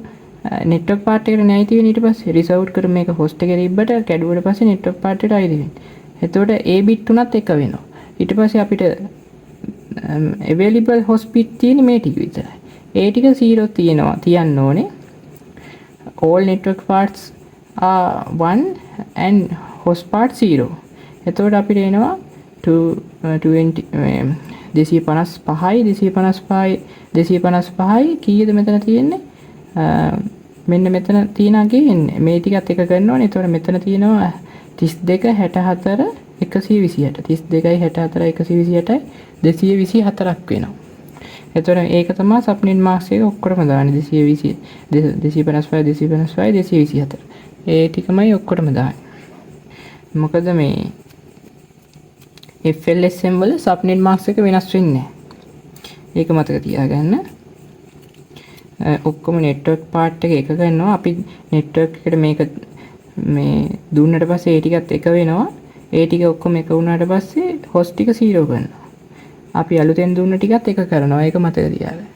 Speaker 1: network part එකට නැයිති වෙන ඊට පස්සේ reserved කර මේක host එකේ තිබ්බට කැඩුවට පස්සේ network part එකට අයිති වෙන්නේ. එතකොට ඒ bit තුනත් එක වෙනවා. ඊට පස්සේ අපිට available host bit තියෙන්නේ මේ ටික විතරයි. ඒ ටික 0 තියන්න ඕනේ. all network parts are 1 and host part 0. එතකොට අපිට එනවා 255යි කීයද මෙතන තියෙන්නේ? මෙන්න මෙතන තියෙනගේ එන්නේ. මේ ටිකත් එක කරනවනේ. එතකොට මෙතන තියෙනවා 32 64 128 32යි 64 128යි 224ක් වෙනවා. එතකොට ඒක තමයි සබ්නෙට් මාක්ස් එක ඔක්කොම දාන්නේ 220 255 255 224. ඒ ටිකමයි ඔක්කොම දාන්නේ. මොකද මේ FLSM වල සබ්නෙට් මාක්ස් එක වෙනස් වෙන්නේ නැහැ. ඒක මතක තියාගන්න. ඔක්කොම නෙට්වර්ක් පාර්ට් එක එක කරනවා. අපි නෙට්වර්ක් එකට මේක මේ දුන්නට පස්සේ ඒ ටිකත් එක වෙනවා. ඒ ටික ඔක්කොම එක වුණාට පස්සේ host ටික 0 කරනවා. අපි අලුතෙන් දුන්න ටිකත් එක කරනවා. ඒක මතක තියාගන්න.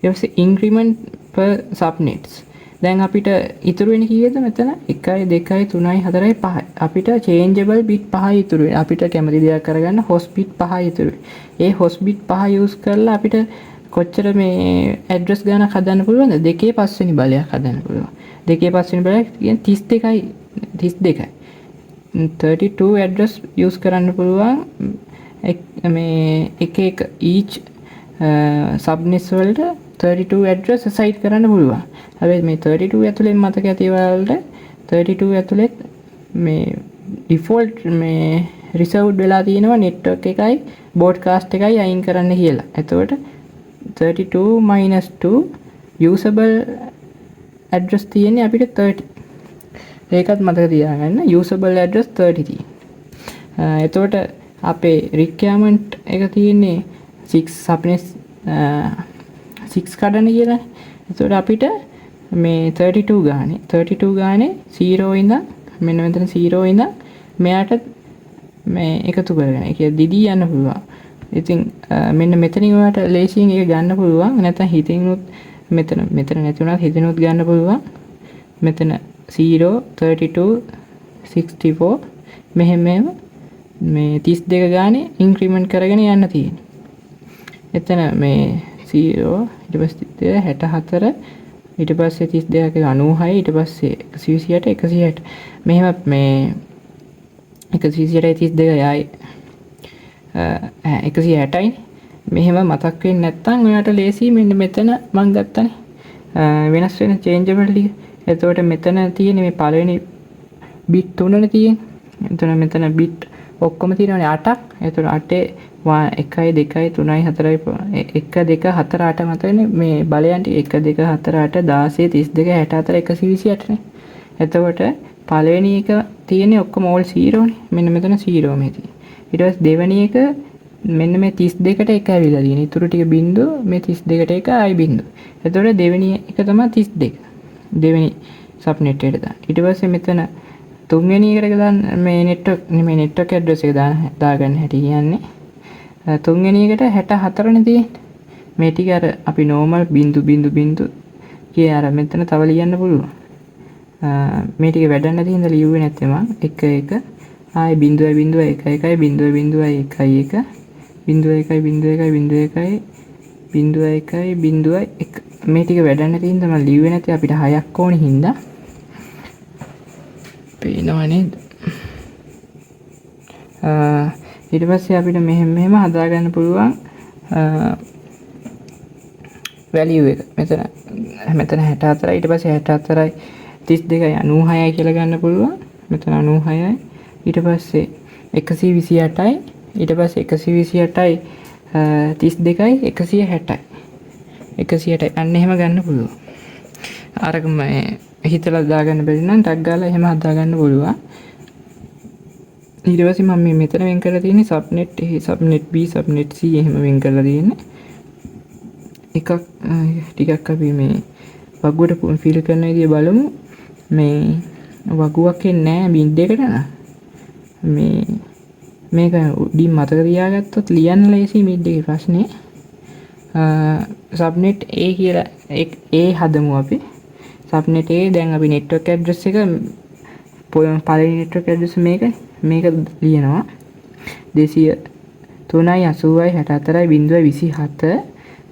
Speaker 1: ඊට පස්සේ increment per subnets. දැන් අපිට ඉතුරු වෙන්නේ කීයද මෙතන? 1 2 3 4 5. අපිට changeable bit 5 ඉතුරු වෙනවා. අපිට කැමති දෙයක් කරගන්න host bit 5 ඉතුරු වෙනවා. ඒ host bit 5 use කරලා අපිට කොච්චර මේ ඇඩ්‍රස් ගානක් හදන්න පුළුවන්ද? 2 5 වෙනි බලයක් හදන්න පුළුවන්. 2 5 වෙනි බලයක් කියන්නේ 32යි 32 ඇඩ්‍රස් යූස් කරන්න පුළුවන්. මේ එක each subnets වලට 32 ඇඩ්‍රස් assign කරන්න පුළුවන්. හැබැයි මේ 32 ඇතුලෙන් මතක ඇති වලට 32 ඇතුලේ මේ default මේ reserved වෙලා තියෙනවා network එකයි broadcast එකයි අයින් කරන්න කියලා. එතකොට 32 - 2 usable address තියෙන්නේ අපිට 30. ඒකත් මතක තියාගන්න. usable address 30 තියෙන්නේ. එතකොට අපේ requirement එක තියෙන්නේ 6 subnets 6 කඩන කියලා. එතකොට අපිට මේ 32 ගානේ 0 ඉඳන් මෙන්න මෙතන 0 ඉඳන් මෙයාට මේ එකතු කරගෙන ඒක දිදී යන්න පුළුවන්. ඉතින් මෙන්න මෙතනින් ඔයාලට ලේසියෙන් ඒක ගන්න පුළුවන්. නැත්නම් හිතිනුත් මෙතන නැති වුණාත් හිතිනුත් ගන්න පුළුවන්. මෙතන 0 32 64 මෙහෙම මේ 32 ගානේ ඉන්ක්‍රිමන්ට් කරගෙන යන්න තියෙන්නේ. එතන මේ 0 ඊට පස්සේ 64 ඊට පස්සේ 32 96 ඊට පස්සේ 128 160 මෙහෙම මේ 128 32 යයි 160යි මෙහෙම මතක් වෙන්නේ නැත්නම් ඔයාලට ලේසි මෙන්න මෙතන මම ගත්තනේ වෙනස් වෙන චේන්ජබල් ටික. එතකොට මෙතන තියෙන මේ පළවෙනි බිට් තුනනේ තියෙන්නේ. එතන මෙතන බිට් ඔක්කොම තියෙනවානේ 8ක්. එතකොට 8 1 2 3 4 1 2 4 8 මතනේ මේ බලයන් ටික 1 2 4 8 16 32 64 128 නේ. එතකොට පළවෙනි එක තියෙන්නේ ඔක්කොම ඕල් 0 නේ. මෙන්න මෙතන 0 මේ තියෙන්නේ. ඊට පස්සේ දෙවෙනි එක මෙන්න මේ 32ට එක ඇවිල්ලා තියෙන. ඊටු ටික බිංදුව මේ 32ට එක ආයි බිංදුව. එතකොට දෙවෙනි එක තමයි 32. දෙවෙනි සබ්නෙට් එකට දාන්න. ඊට පස්සේ මෙතන තුන්වෙනි එකට දාන්න මේ නෙට්වර්ක් ඇඩ්‍රස් එක දාගන්න හැටි කියන්නේ. තුන්වෙනි එකට 64 නේ තියෙන්නේ. මේ ටික අර අපි normal බිංදු කිය අර මෙතන තව ලියන්න පුළුවන්. මේ ටික වැඩන්න තියෙන ලියුවේ නැත්නම් 1 1 ආයි 0 1 1 1 1 1 මේ ටික වැඩන්න තියෙන තමයි ලියුවේ නැති අපිට 6ක් ඕනේ හින්දා පේනවා නේද? ඊට පස්සේ අපිට මෙහෙම හදාගන්න පුළුවන් වැලියු එක. මෙතන 64 ඊට පස්සේ 64යි 32යි 96යි කියලා ගන්න පුළුවන්. මෙතන 96යි ඊට පස්සේ 128යි ඊට පස්සේ 128යි 32යි 160යි 160යි අන්න එහෙම ගන්න පුළුවන්. අරක මේ හිතලා දාගන්න බැරි නම් ටග් ගාලා එහෙම හදාගන්න පුළුවන්. ඊට පස්සේ මම මෙතන වෙන් කරලා තියෙන්නේ සබ්නෙට් A සබ්නෙට් B සබ්නෙට් C එහෙම වෙන් කරලා තියෙන්නේ. එකක් ටිකක් අපි මේ වගුවට ෆිල් කරන විදිය බලමු. මේ වගුවක් එන්නේ නැහැ බින්ඩ් එකට නා. මේක උඩින් මතක තියාගත්තොත් ලියන්න ලේසි මිඩ් එකේ ප්‍රශ්නේ. සබ්නෙට් A කියලා A හදමු අපි. සබ්නෙට් A දැන් අපි නෙට්වර්ක් ඇඩ්‍රස් එක පළවෙනි නෙට්වර්ක් ඇඩ්‍රස් මේක ලියනවා 203.80.64.27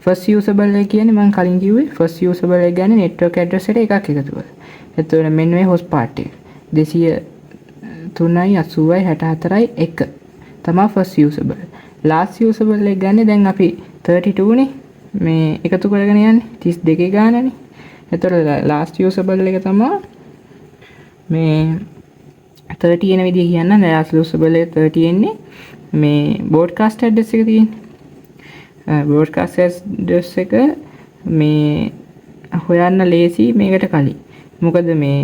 Speaker 1: ෆස්ට් යූසබල් එක කියන්නේ මම කලින් කිව්වේ ෆස්ට් යූසබල් එක ගන්න නෙට්වර්ක් ඇඩ්‍රස් එකට එකක් එකතු කරලා. එතකොට මෙන්න මේ හොස්ට් පාර්ට් එක 203.80.64.1 තමයි ෆස්ට් යූසබල්. ලාස්ට් යූසබල් එක ගන්න දැන් අපි 32 නේ මේ එකතු කරගෙන යන්නේ 32 ගානනේ. එතකොට ලාස්ට් යූසබල් එක තමයි මේ 30 එන විදිය කියන්න ලාස්ට් යූසබල් එක 30 එන්නේ මේ බ්‍රෝඩ්කාස්ට් ඇඩ්‍රස් එක තියෙන්නේ. බ්‍රෝඩ්කාස්ට් ඇඩ්‍රස් එක මේ හොයන්න ලේසි මේකට කලින්. මොකද මේ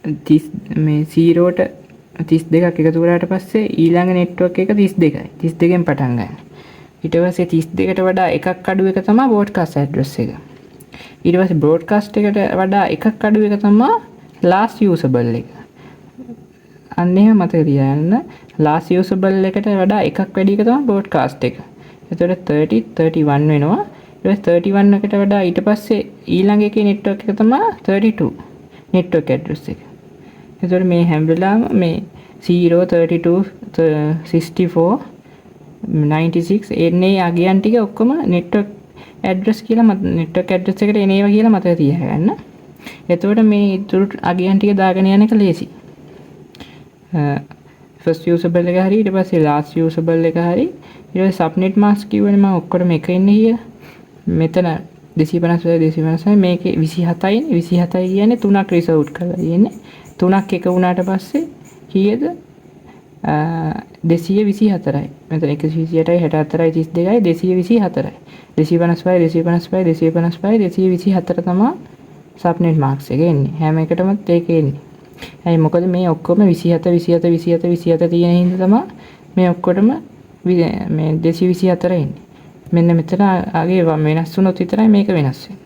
Speaker 1: 0ට 32ක් එකතු කරාට පස්සේ ඊළඟ නෙට්වර්ක් එක 32යි. 32ෙන් පටන් ගන්න. ඊට පස්සේ 32ට වඩා එකක් අඩු එක තමයි බ්‍රෝඩ්කාස්ට් ඇඩ්‍රස් එක. ඊට පස්සේ බ්‍රෝඩ්කාස්ට් එකට වඩා එකක් අඩු එක තමයි ලාස්ට් යූසබල් එක. අන්න එහෙම මතක තියාගන්න. ලාස්ට් යූසබල් එකට වඩා එකක් වැඩි එක තමයි බ්‍රෝඩ්කාස්ට් එක. එතකොට 30 31 වෙනවා. ඊට පස්සේ 31 එකට වඩා ඊට පස්සේ ඊළඟ එකේ නෙට්වර්ක් එක තමයි 32 නෙට්වර්ක් ඇඩ්‍රස් එක. එතකොට මේ හැම වෙලාවෙම මේ 0 32 64 96 එන්නේ අගයන් ටික ඔක්කොම නෙට්වර්ක් ඇඩ්‍රස් කියලා නෙට්වර්ක් ඇඩ්‍රස් එකට එනේවා කියලා මතක තියාගන්න. එතකොට මේ ඉතුරු අගයන් ටික දාගෙන යන එක ලේසි. ෆස්ට් යූසබල් එක හරි ඊට පස්සේ ලාස්ට් යූසබල් එක හරි ඊට පස්සේ සබ්නෙට් මාස්ක් කියවනේ මම ඔක්කොම එක ඉන්නේ කියලා. මෙතන 256 මේකේ 27යි 27යි කියන්නේ 3ක් රිසෝට් කරලා තියෙන්නේ. 3ක් එක වුණාට පස්සේ කීයද? 224යි. මෙතන 128යි 64යි 32යි 224යි. 255 224 තමයි සබ්නෙට් මාක්ස් එක එන්නේ. හැම එකටම ඒක එන්නේ. ඇයි මොකද මේ ඔක්කොම 27 තියෙන හින්දා තමයි මේ ඔක්කොටම මේ 224 එන්නේ. මෙන්න මෙතන ආගේ වෙනස් වුණොත් විතරයි මේක වෙනස් වෙන්නේ.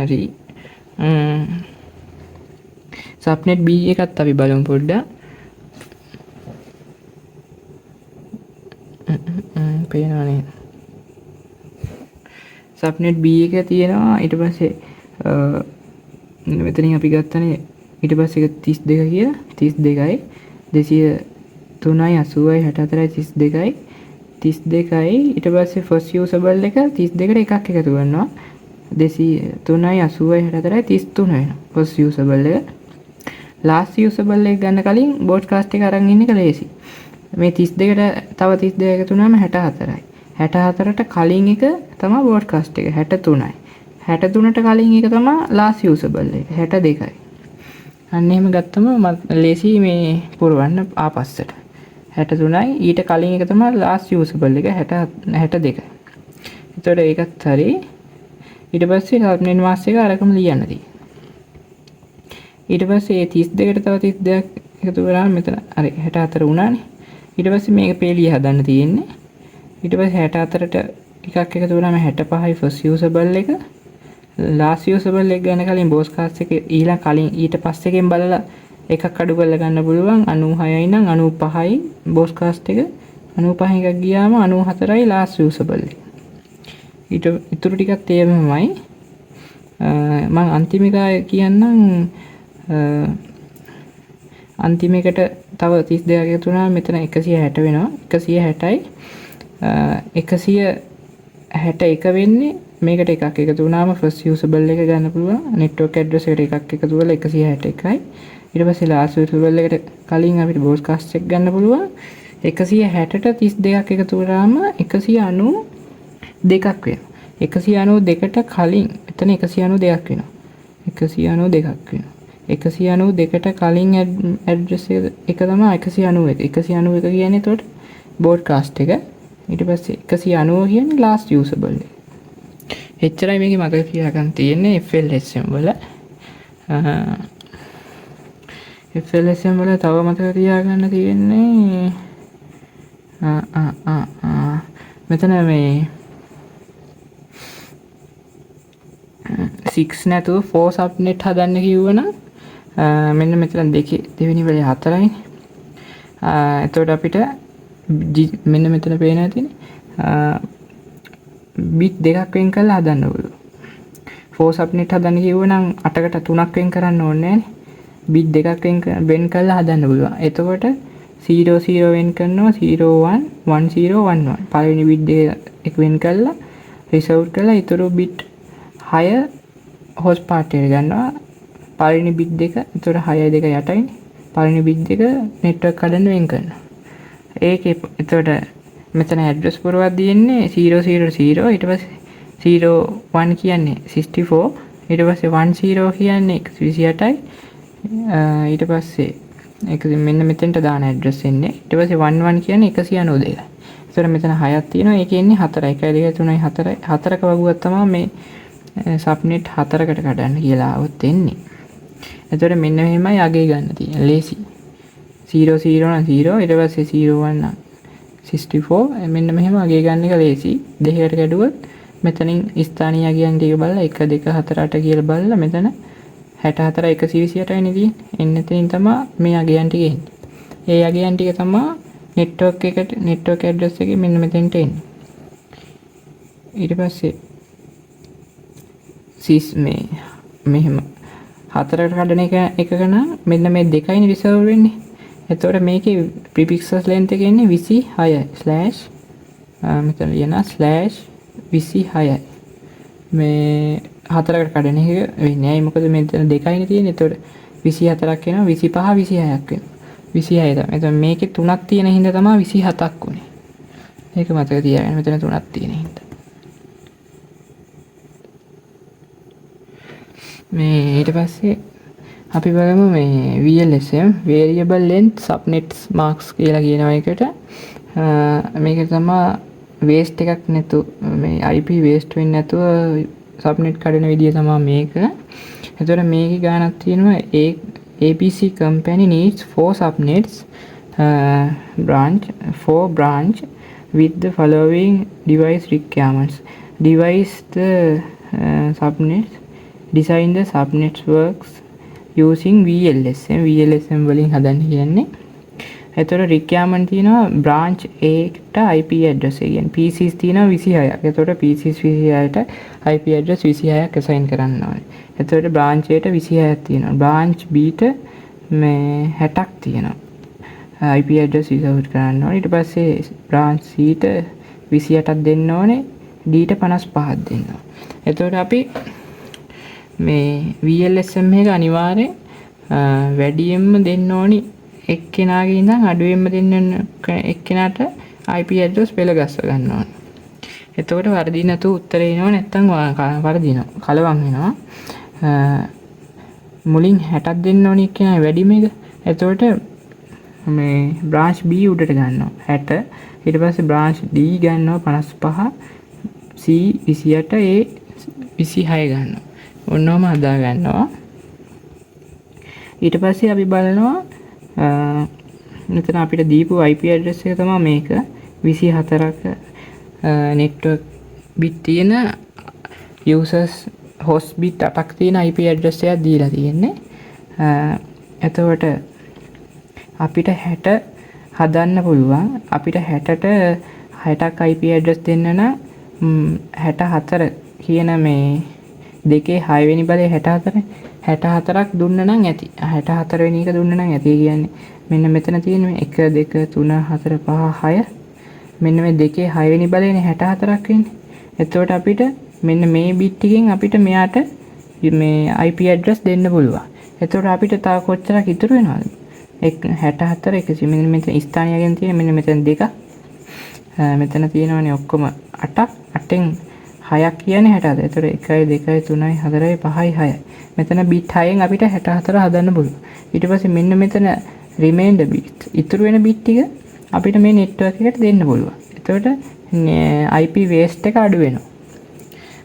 Speaker 1: හරි. සබ්නෙට් B එකත් අපි බලමු පොඩ්ඩක්. පේනවනේ. සබ්නෙට් B එක තියෙනවා. ඊට පස්සේ මෙතනින් අපි ගත්තනේ ඊට පස්සේ එක 32 කියලා 32යි 203යි 80යි 64යි 32යි 32යි ඊට පස්සේ ෆස්ට් යූසබල් එක 32ට එකක් එකතු කරනවා 203යි 80යි 64යි 33 වෙනවා ෆස්ට් යූසබල් එක. ලාස්ට් යූසබල් එක ගන්න කලින් බෝඩ්කාස්ට් එක අරන් ඉන්න එක ලේසි. මේ 32ට තව 32 එකතු වුණාම 64යි. 64ට කලින් එක තමයි බෝඩ්කාස්ට් එක 63යි. 63ට කලින් එක තමයි ලාස්ට් යූසබල් එක 62යි. අන්න එහෙම ගත්තම ලේසි මේ පුරවන්න ආපස්සට. 63යි ඊට කලින් එක තමයි ලාස්ට් යූසබල් එක 62යි. එතකොට ඒකත් හරි. ඊට පස්සේ සබ්නෙට් මාස්ක් එක අරකම ලියන්න තියෙනවා. ඊට පස්සේ 32ට තව 32ක් එකතු කරාම මෙතන හරි 64 වුණානේ. ඊට පස්සේ මේක පේලිය හදන්න තියෙන්නේ. ඊට පස්සේ 64ට එකක් එකතු කරාම 65යි ෆස්ට් යූසබල් එක. ලාස්ට් යූසබල් එක ගන්න කලින් බෝඩ්කාස්ට් එක ඊළඟ කලින් ඊට පස්සේ එකෙන් බලලා එකක් අඩු කරලා ගන්න පුළුවන් 96යි නම් 95යි බෝඩ්කාස්ට් එක 95 එකක් ගියාම 94යි ලාස්ට් යූසබල් එක. ඊට ඉතුරු ටිකක් තේමමයි. මම අන්තිම එක කියන්නම්. අන්තිම එකට තව 32ක් එකතු වුණාම මෙතන 160 වෙනවා. 160යි 161 වෙන්නේ මේකට එකක් එකතු වුණාම ෆස්ට් යූසබල් එක ගන්න පුළුවන්. නෙට්වර්ක් ඇඩ්‍රස් එකට එකක් එකතු කරලා 161යි. ඊට පස්සේ ලාස්ට් යූසබල් එකට කලින් අපිට බෝඩ්කාස්ට් එක ගන්න පුළුවන්. 160ට 32ක් එකතු කරාම 192ක් වෙනවා. 192ට කලින් එතන 192ක් වෙනවා. 192ක් වෙනවා. 192ට කලින් ඇඩ්‍රස් එක තමයි 191. 191 කියන්නේ එතකොට බෝඩ්කාස්ට් එක. ඊට පස්සේ 190 කියන්නේ ලාස්ට් යූසබල් එක. එච්චරයි මේකේ මතක තියාගන්න තියෙන්නේ FLSM වල. FLSM වල තව මතක තියාගන්න තියෙන්නේ මෙතන මේ 6 නැතුව 4 සබ්නෙට් හදන්න කිව්වනම් මෙන්න මෙතන දෙවෙනි වෙලේ 4යි. එතකොට අපිට මෙන්න මෙතන පේන ඇතිනේ බිට් දෙකක් වෙන් කරලා හදන්න ඕනේ. 4 සබ්නෙට් හදන්න කිව්වනම් 8කට 3ක් වෙන් කරන්න ඕනේ නෑනේ. බිට් දෙකක් වෙන් කරලා හදන්න පුළුවන්. එතකොට 00 වෙන් කරනවා 01 10 11. පළවෙනි බිට් දෙක වෙන් කරලා රිසර්ව් කරලා ඊටු බිට් 6 හොස් පාර්ට් එකට ගන්නවා. පළවෙනි බිට් දෙක එතකොට 6යි 2 යටයිනේ. පළවෙනි බිට් දෙක නෙට්වර්ක් හදන්න වෙන් කරනවා. ඒකේ එතකොට මෙතන ඇඩ්‍රස් පුරවක් දෙන්නේ 000 ඊට පස්සේ 01 කියන්නේ 64 ඊට පස්සේ 10 කියන්නේ 128යි ඊට පස්සේ ඒක මෙන්න මෙතෙන්ට දාන ඇඩ්‍රස් එන්නේ ඊට පස්සේ 11 කියන්නේ 192යි. ඒතර මෙතන 6ක් තියෙනවා. ඒකේ ඉන්නේ 4යි 1 2 3යි 4යි 4ක වගුවක් තමයි මේ සබ්නෙට් 4කට කඩන්න කියලා આવොත් එන්නේ. එතකොට මෙන්න මෙහෙමයි අගේ ගන්න තියෙන්නේ. ලේසි 00 නම් 0 ඊට පස්සේ 01 නම් 64 මෙන්න මෙහෙම අගේ ගන්න එක ලේසි. දෙකකට කැඩුවොත් මෙතනින් ස්ථානීය අගයන් ටික බලලා 1 2 4 8 කියලා බලලා මෙතන 64 128යි නේ තියෙන්නේ. එතනින් තමයි මේ අගයන් ටික එන්නේ. ඒ අගයන් ටික තමයි නෙට්වර්ක් එකට නෙට්වර්ක් ඇඩ්‍රස් එකේ මෙන්න මෙතෙන්ට එන්නේ. ඊට පස්සේ මේ මෙහෙම 4කට කඩන එකක නම් මෙන්න මේ දෙකයිනේ රිසර්ව් වෙන්නේ. එතකොට මේකේ ප්‍රිෆික්සස් ලෙන්ත් එක ඉන්නේ 26යි ස්ලෑෂ් මෙතන ලියනවා /26යි. මේ 4කට කඩන එක වෙන්නේ. ඇයි මොකද මෙතන දෙකයිනේ තියෙන්නේ. එතකොට 24ක් වෙනවා 25 26ක් වෙනවා. 26 තමයි. එතකොට මේකේ 3ක් තියෙන හින්දා තමයි 27ක් උනේ. ඒක මතක තියාගන්න. මෙතන 3ක් තියෙන හින්දා. මේ ඊට පස්සේ අපි බලමු මේ VLSM variable length subnets marks කියලා කියනවා එකට. මේක තමයි waste එකක් නැතු මේ IP waste වෙන්නේ නැතුව subnet කඩන විදිය තමයි මේක. එතකොට මේකේ ගානක් තියෙනවා ABC company needs 4 subnets branch with the following device requirements. Device the subnets. Design the subnets works using VLSM. VLSM වලින් හදන්න කියන්නේ එතකොට requirement තියෙනවා branch A ට IP address එක. කියන්නේ PCs තියෙනවා 26ක්. එතකොට PCs 26ට IP address 26ක් assign කරන්න ඕනේ. එතකොට branch A ට 26ක් තියෙනවා. branch B ට මේ 60ක් තියෙනවා. IP address reserve කරන්න ඕනේ. ඊට පස්සේ branch C ට 28ක් දෙන්න ඕනේ. D ට 55ක් දෙන්න ඕනේ. එතකොට අපි මේ VLSM එක අනිවාර්යෙන් වැඩියෙන්ම දෙන්න ඕනි එක්කෙනාගේ ඉඳන් අඩුවෙන්ම දෙන්න එක්කෙනාට IP address පෙළ ගස්ස ගන්න ඕනේ. එතකොට වර්ධි නැතුව උත්තරේ එනවා නැත්නම් වර්ධිනවා. කලවම් වෙනවා. මුලින් 60ක් දෙන්න ඕනි එක්කෙනා වැඩි මේක. එතකොට මේ branch B උඩට ගන්නවා 60. ඊට පස්සේ branch D ගන්නවා 55. C 28 A 26 ගන්නවා. ඔන්නෝම හදා ගන්නවා. ඊට පස්සේ අපි බලනවා මෙතන අපිට දීපු IP address එක තමයි මේක 24ක network bit තියෙන users host bit 8ක් තියෙන IP address එකක් දීලා තියෙන්නේ. එතකොට අපිට 60 හදන්න පුළුවන්. අපිට 60ට 60ක් IP address දෙන්න නම් 64 කියන මේ දෙකේ 6 වෙනි බලය 64ක් දුන්න නම් ඇති. 64 වෙනි එක දුන්න නම් ඇති. කියන්නේ මෙන්න මෙතන තියෙන මේ 1 2 3 4 5 6 මෙන්න මේ දෙකේ 6 වෙනි බලයනේ 64ක් වෙන්නේ. එතකොට අපිට මෙන්න මේ බිට් එකෙන් අපිට මෙයාට මේ IP address දෙන්න පුළුවන්. එතකොට අපිට තව කොච්චරක් ඉතුරු වෙනවද? 64 100 මෙන්න මෙතන ස්ථානියයෙන් තියෙන මෙන්න මෙතන දෙක. මෙතන තියෙනවනේ ඔක්කොම 8ක්. 8න් 6ක් කියන්නේ 64. එතකොට 1 2 3 4 5 6. මෙතන බිට් 6න් අපිට 64 හදන්න පුළුවන්. ඊට පස්සේ මෙන්න මෙතන remainder bit ඉතුරු වෙන බිට් ටික අපිට මේ network එකට දෙන්න පුළුවන්. එතකොට IP waste එක අඩු වෙනවා.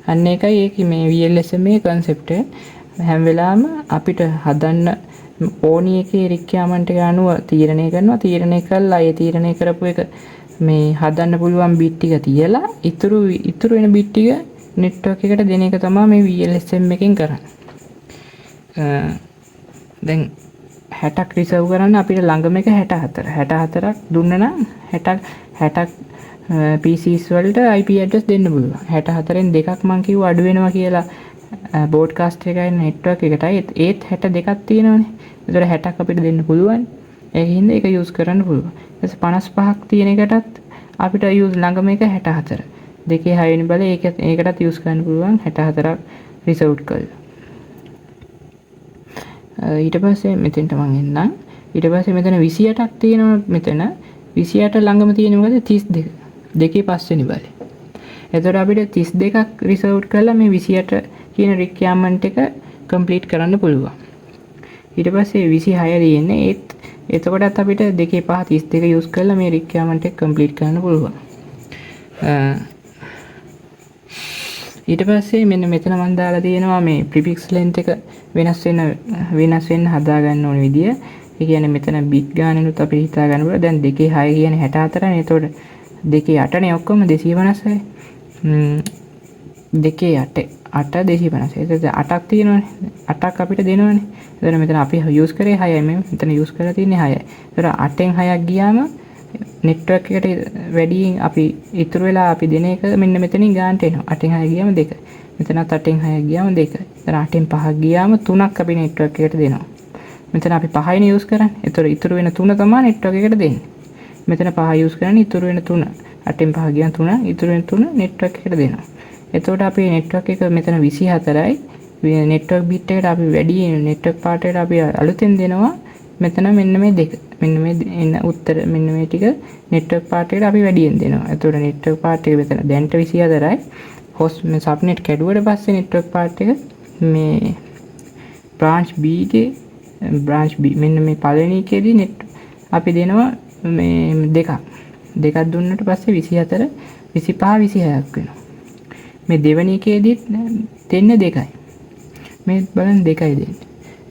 Speaker 1: අන්න ඒකයි ඒකේ මේ VLSM එකේ concept එක. හැම වෙලාවෙම අපිට හදන්න ඕනි එකේ requirement එක අනුව තීරණය කරනවා. තීරණය කළා ඒ තීරණය කරපු එක මේ හදන්න පුළුවන් බිට් ටික තියලා ඉතුරු වෙන බිට් ටික network එකට දෙන එක තමයි මේ VLSM එකෙන් කරන්නේ. දැන් 60ක් රිසර්ව් කරන්න අපිට ළඟම එක 64ක් දුන්න නම් 60ක් PCs වලට IP address දෙන්න පුළුවන්. 64න් දෙකක් මං කිව්ව අඩු වෙනවා කියලා broadcast එකයි network එකටයි ඒත් 62ක් තියෙනවනේ. ඒතර 60ක් අපිට දෙන්න පුළුවන්. ඒකින්ද ඒක use කරන්න පුළුවන්. ඊට 55ක් තියෙන එකටත් අපිට use ළඟම එක 64. දෙකේ 6 වෙනි බලය ඒකටත් use කරන්න පුළුවන් 64ක් රිසර්ව් කරලා. ඊට පස්සේ මෙතෙන්ට මම එන්නම්. ඊට පස්සේ මෙතන 28ක් තියෙනවා. මෙතන 28 ළඟම තියෙන මොකද 32. දෙකේ පස්වෙනි බලය. එතකොට අපිට 32ක් රිසර්ව් කරලා මේ 28 කියන requirement එක complete කරන්න පුළුවන්. ඊට පස්සේ 26 තියෙන්නේ ඒත් එතකොටත් අපිට 2 5 32 use කරලා මේ requirement එක complete කරන්න පුළුවන්. ඊට පස්සේ මෙන්න මෙතන මම දාලා තියෙනවා මේ prefix length එක වෙනස් වෙන්න හදා ගන්න ඕන විදිය. ඒ කියන්නේ මෙතන bit ගානෙනුත් අපි හිතා ගන්න පුළුවන්. දැන් 2 6 කියන්නේ 64නේ. එතකොට 2 8නේ ඔක්කොම 256. 2 8 8 256. එතකොට 8ක් තියෙනවනේ. 8ක් අපිට දෙනවනේ. එතකොට මෙතන අපි use කරේ 6යි. මෙතන use කරලා තියෙන්නේ 6යි. එතකොට 8න් 6ක් ගියාම network එකට වැඩි අපි ඉතුරු වෙලා අපි දෙන එක මෙන්න මෙතනින් ගන්නට එනවා. 8න් 6 ගියාම 2. මෙතනත් 8න් 6 ගියාම 2. එතන 8න් 5 ගියාම 3ක් අපි network එකට දෙනවා. මෙතන අපි 5යිනේ use කරන්නේ. ඒතර ඉතුරු වෙන 3 තමයි network එකට දෙන්නේ. මෙතන 5 use කරන්නේ ඉතුරු වෙන 3. 8න් 5 ගියාම 3, ඉතුරු වෙන 3 network එකට දෙනවා. එතකොට අපේ network එක මෙතන 24යි. network bit එකට අපි වැඩි network part එකට අපි අලුතෙන් දෙනවා. මෙතන මෙන්න මේ දෙක. මෙන්න මේ එන උත්තර මෙන්න මේ ටික network part එකට අපි වැඩියෙන් දෙනවා. එතකොට network part එක මෙතන දැන්ට 24යි. host මේ subnet කැඩුවට පස්සේ network part එක මේ branch B ගේ branch B මෙන්න මේ පළවෙනි එකේදී net අපි දෙනවා මේ දෙකක් දුන්නට පස්සේ 24 25 26ක් වෙනවා. මේ දෙවෙනි එකේදී දෙන්නේ 2යි. මේ බලන්න 2යි දෙන්නේ.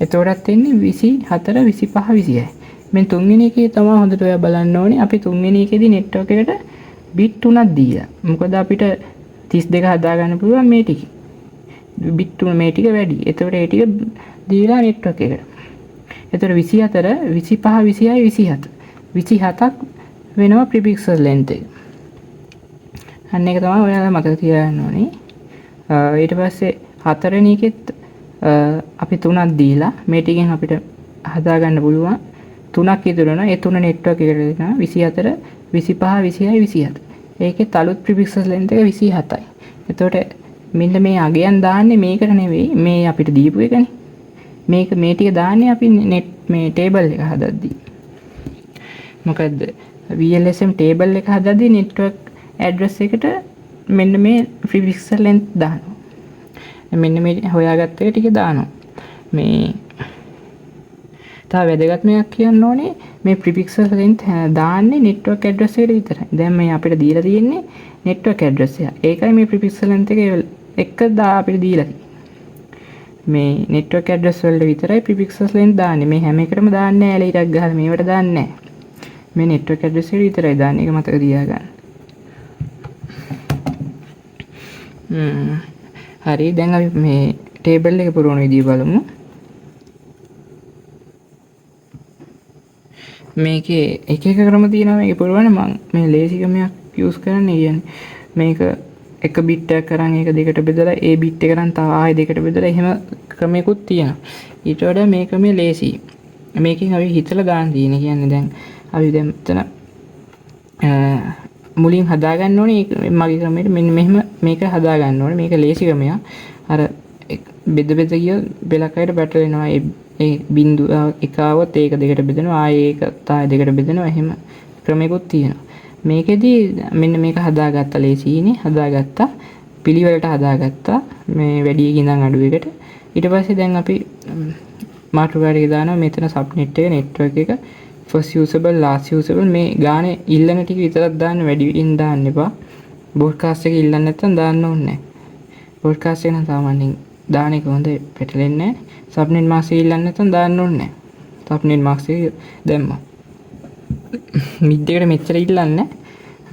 Speaker 1: එතකොටත් එන්නේ 24 25 26යි. මේ තුන්වෙනි එකේ තමයි හොඳට ඔයා බලන්න ඕනේ. අපි තුන්වෙනි එකේදී network එකට bit 3ක් දීලා. මොකද අපිට 32 හදා ගන්න පුළුවන් මේ ටික. bit 3 මේ ටික වැඩි. එතකොට ඒ ටික දීලා network එකට. එතකොට 24 25 26 27. 27ක් වෙනවා ප්‍රිෆික්සල් ලෙන්ත් එක. අන්න ඒක තමයි ඔයාලා මතක තියාගන්න ඕනේ. ඊට පස්සේ හතරවෙනි එකෙත් අපි 3ක් දීලා මේ ටිකෙන් අපිට හදාගන්න පුළුවන් 3ක් ඉතුරු වෙනවා. ඒ 3 නෙට්වර්ක් එකට දෙනවා 24, 25, 26, 27. ඒකෙත් අලුත් ප්‍රිෆික්සල් ලෙන්ත් එක 27යි. එතකොට මෙන්න මේ අගයන් දාන්නේ මේකට නෙවෙයි මේ අපිට දීපු එකනේ. මේක මේ ටික දාන්නේ අපි net මේ ටේබල් එක හදද්දී. මොකද VLSM ටේබල් එක හදද්දී network address එකට මෙන්න මේ prefixer length දානවා. මෙන්න මේ හොයාගත්ත එක ටික දානවා. මේ තව වැදගත් එකක් කියන්න ඕනේ මේ prefixer length දාන්නේ network address එකට විතරයි. දැන් මේ අපිට දීලා තියෙන්නේ network address එක. ඒකයි මේ prefixer length එක අපිට දීලා තියෙන්නේ. මේ network address වලට විතරයි prefixer length දාන්නේ. මේ හැම එකටම දාන්නේ නැහැ ඊටක් ගහලා මේවට දාන්නේ නැහැ. මේ network address එකට විතරයි දාන්නේ. ඒක මතක තියාගන්න. හරි දැන් අපි මේ ටේබල් එක පුරවන විදිය බලමු. මේකේ එක එක ක්‍රම තියෙනවා මේක පුරවන්න. මම මේ ලේසි ක්‍රමයක් යූස් කරන්නේ. කියන්නේ මේක එක බිට් එකක් කරන් ඒක දෙකට බෙදලා ඒ බිට් එක කරන් තව ආයෙ දෙකට බෙදලා එහෙම ක්‍රමයකුත් තියෙනවා. ඊට වඩා මේ ක්‍රමය ලේසි. මේකෙන් අපි හිතලා දාන්න තියෙන්නේ. කියන්නේ දැන් අපි දැන් මෙතන මුලින් හදාගන්න ඕනේ මගේ ක්‍රමයට මෙන්න මෙහෙම මේක හදාගන්න ඕනේ. මේක ලේසි ක්‍රමයක්. අර බෙද ගිය බෙලකයට පැටලෙනවා. ඒ බිංදු එක આવොත් ඒක දෙකට බෙදෙනවා. ආයේ ඒක තාය දෙකට බෙදෙනවා. එහෙම ක්‍රමයකුත් තියෙනවා. මේකෙදි මෙන්න මේක හදාගත්තා ලේසියිනේ. හදාගත්තා. පිළිවෙලට හදාගත්තා. මේ වැඩි එකකින් ඉඳන් අඩු එකට. ඊට පස්සේ දැන් අපි මාතෘකාවට දානවා මෙතන සබ්නෙට් එක නෙට්වර්ක් එක first usable last usable මේ ගානේ ඉල්ලන ටික විතරක් දාන්න වැඩියෙන් දාන්න එපා. බෝඩ්කාස්ට් එක ඉල්ලන්න නැත්නම් දාන්න ඕනේ නැහැ. බෝඩ්කාස්ට් එක නම් සාමාන්‍යයෙන් දාන එක හොඳයි පැටලෙන්නේ නැහැ. සබ්නෙට් මාක්ස් එක ඉල්ලන්න නැත්නම් දාන්න ඕනේ නැහැ. සබ්නෙට් මාක්ස් එක දැම්මා. මිඩ් එකට මෙච්චර ඉල්ලන්නේ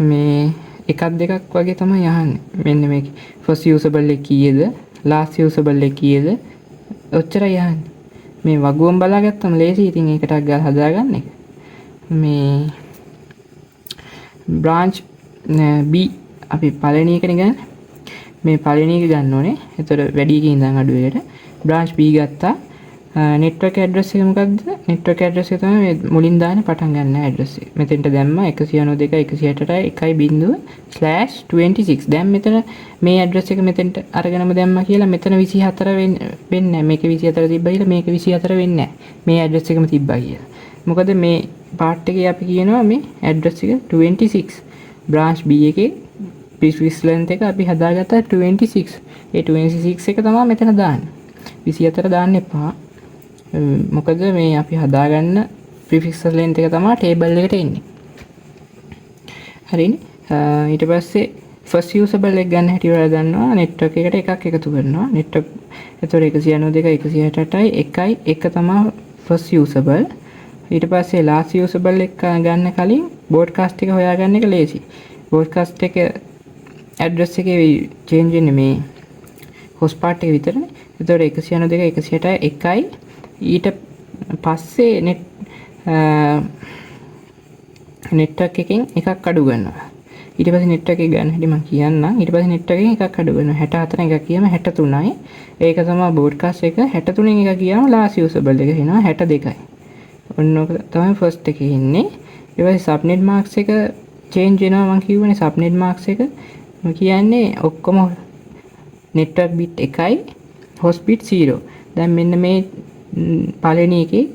Speaker 1: මේ එකක් දෙකක් වගේ තමයි අහන්නේ. මෙන්න මේක first usable එක කීයද last usable එක කීයද ඔච්චරයි අහන්නේ. මේ වගුවම් බලාගත්තම ලේසි. ඉතින් ඒකටක් ගාලා හදාගන්න එක. මේ branch B අපි පළවෙනි එකනේ ගන්න. මේ පළවෙනි එක ගන්න ඕනේ. එතකොට වැඩි එකකින් ඉඳන් අඩු එකට branch B ගත්තා. network address එක මොකද්ද? network address එක තමයි මේ මුලින් දාන්නේ පටන් ගන්න address එක. මෙතෙන්ට දැම්මා 192.168.1.26. දැන් මෙතන මේ address එක මෙතෙන්ට අරගෙනම දැම්මා කියලා මෙතන 24 වෙන්නේ නැහැ. මේක 24 තිබ්බා කියලා මේක 24 වෙන්නේ නැහැ. මේ address එකම තිබ්බා කියලා. මොකද මේ part එකේ අපි කියනවා මේ address එක 26. branch B එකේ prefix length එක අපි හදාගත්තා 26. ඒ 26 එක තමයි මෙතන දාන්නේ. 24 දාන්න එපා. මොකද මේ අපි හදාගන්න prefixer length එක තමයි table එකට එන්නේ. හරිනේ. ඊට පස්සේ first usable එක ගන්න හැටි ඔයාලා දන්නවා. network එකට එකක් එකතු කරනවා. network එතකොට 192.168යි එකයි එක තමයි first usable. ඊට පස්සේ last usable එක ගන්න කලින් broadcast එක හොයාගන්න එක ලේසි. broadcast එක address එකේ change වෙන්නේ මේ host part එක විතරනේ. එතකොට 192.168යි එකයි ඊට පස්සේ network එකෙන් එකක් අඩු කරනවා. ඊට පස්සේ network එක ගන්න හැටි මම කියන්නම්. ඊට පස්සේ network එකෙන් එකක් අඩු කරනවා. 64 එකක් කියම 63යි. ඒක තමයි broadcast එක. 63න් එකක් කියම last usable එක වෙනවා 62යි. ඔන්න ඔක තමයි first එකේ ඉන්නේ. ඊට පස්සේ subnet marks එක change වෙනවා මම කියවනේ subnet marks එක. මම කියන්නේ ඔක්කොම network bit 1යි host bit 0. දැන් මෙන්න මේ පළවෙනි එකේ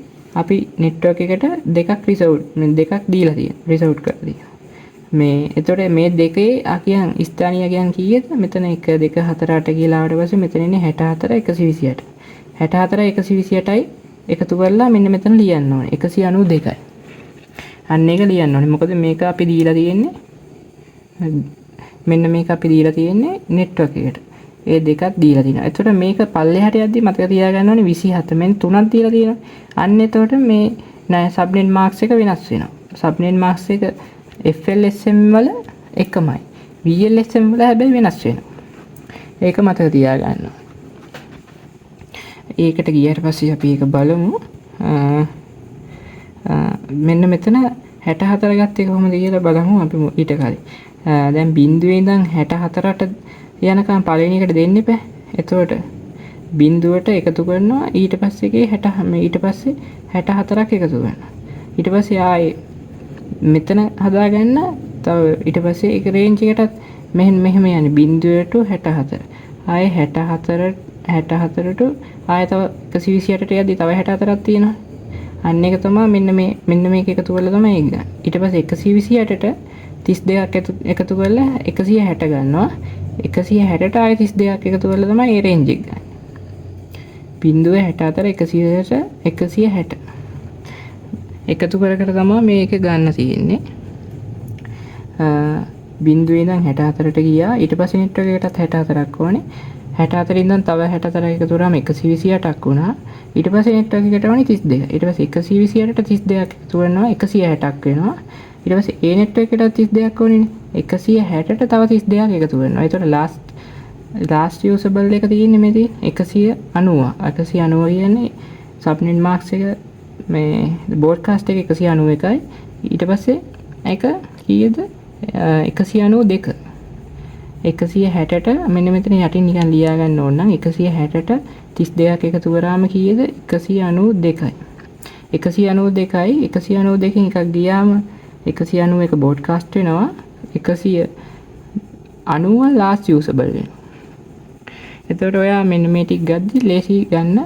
Speaker 1: අපි network එකට දෙකක් දෙකක් දීලා තියෙනවා. result කරලා තියෙනවා. මේ එතකොට මේ දෙකේ අකියන් ස්ථානීය අකියන් කීයද? මෙතන 1 2 4 8 කියලා ආවට පස්සේ මෙතන ඉන්නේ 64 128. 64 128යි එකතු කරලා මෙන්න මෙතන ලියන්න ඕනේ. 192යි. අන්න ඒක ලියන්න ඕනේ. මොකද මේක අපි දීලා තියෙන්නේ මෙන්න මේක අපි දීලා තියෙන්නේ network එකට. ඒ දෙකක් දීලා තියෙනවා. එතකොට මේක පල්ලෙහාට යද්දි මතක තියාගන්න ඕනේ 27 මෙන් 3ක් දීලා තියෙනවා. අන්න එතකොට මේ subnet marks එක වෙනස් වෙනවා. subnet marks එක FLSM වල එකමයි. VLSM වල හැබැයි වෙනස් වෙනවා. ඒක මතක තියාගන්න. ඒකට ගියාට පස්සේ අපි ඒක බලමු. මෙන්න මෙතන 64 ගත්තේ කොහොමද කියලා බලමු අපි ඊට කලින්. දැන් බිඳුවේ ඉඳන් 64ට යනකම් පළවෙනි එකට දෙන්න එපා. එතකොට බිඳුවට එකතු කරනවා ඊට පස්සේ එකේ 60 ඊට පස්සේ 64ක් එකතු කරනවා. ඊට පස්සේ ආයේ මෙතන හදාගන්න තව ඊට පස්සේ ඒක රේන්ජ් එකටත් මෙහෙම යන්නේ බිඳුවට 64. ආයේ 64ට ආයේ තව 128ට යද්දි තව 64ක් තියෙනවා. අන්න එක තමයි මෙන්න මේක එකතු කරලා තමයි ඒක ගන්න. ඊට පස්සේ 128ට 32ක් එකතු කරලා 160 ගන්නවා. 160ට ආයේ 32ක් එකතු කරලා තමයි ඒ රේන්ජ් එක ගන්න. බිඳුව 64 160 එකතු කර තමයි මේක ගන්න තියෙන්නේ. බිඳුවේ ඉඳන් 64ට ගියා. ඊට පස්සේ නෙට්වර්ක් එකටත් 64ක් ඕනේ. 64 ඉඳන් තව 64ක් එකතු කරාම 128ක් වුණා. ඊට පස්සේ නෙට්වර්ක් එකට වුණේ 32. ඊට පස්සේ 128ට 32ක් එකතු කරනවා 160ක් වෙනවා. ඊට පස්සේ ඒ නෙට්වර්ක් එකට 32ක් ඕනේනේ. 160ට තව 32ක් එකතු කරනවා. ඒතකොට ලාස්ට් යූසබල් එක තියෙන්නේ මෙතන 190. 190 කියන්නේ සබ්නෙට් මාක්ස් එක මේ බෝඩ්කාස්ට් එක 191යි. ඊට පස්සේ ඒක කීයද 192. 160ට මෙන්න මෙතන යටින් නිකන් ලියා ගන්න ඕන නම් 160ට 32ක් එකතු කරාම කීයද 192යි. 192යි 192කින් එකක් ගියාම 191 බෝඩ්කාස්ට් වෙනවා 190 ලාස්ට් යූසබල් වෙනවා. එතකොට ඔයා මෙන්න මේ ටික ගද්දි ලේසි ගන්න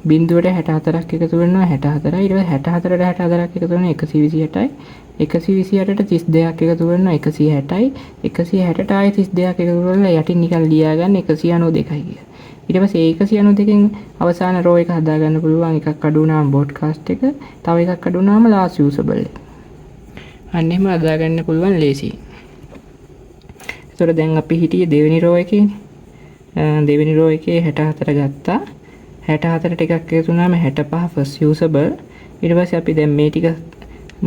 Speaker 1: බිඳුවට 64ක් එකතු කරනවා 64යි ඊට පස්සේ 64ට 64ක් එකතු කරනවා 128යි 128ට 32ක් එකතු කරනවා 160යි 160ට ආයෙ 32ක් එකතු කරලා යටින් නිකන් ලියා ගන්න 192යි කියලා. ඊට පස්සේ 192කින් අවසාන රෝ එක හදා ගන්න පුළුවන් එකක් අඩු වුණාම බෝඩ්කාස්ට් එක තව එකක් අඩු වුණාම ලාස්ට් යූසබල් එක. අන්න එහෙම හදා ගන්න පුළුවන් ලේසි. ඒතකොට දැන් අපි හිටියේ දෙවෙනි රෝ එකේනේ. දෙවෙනි රෝ එකේ 64 ගත්තා. 64ට එකක් එකතු වුණාම 65 ෆස්ට් යූසබල්. ඊට පස්සේ අපි දැන් මේ ටික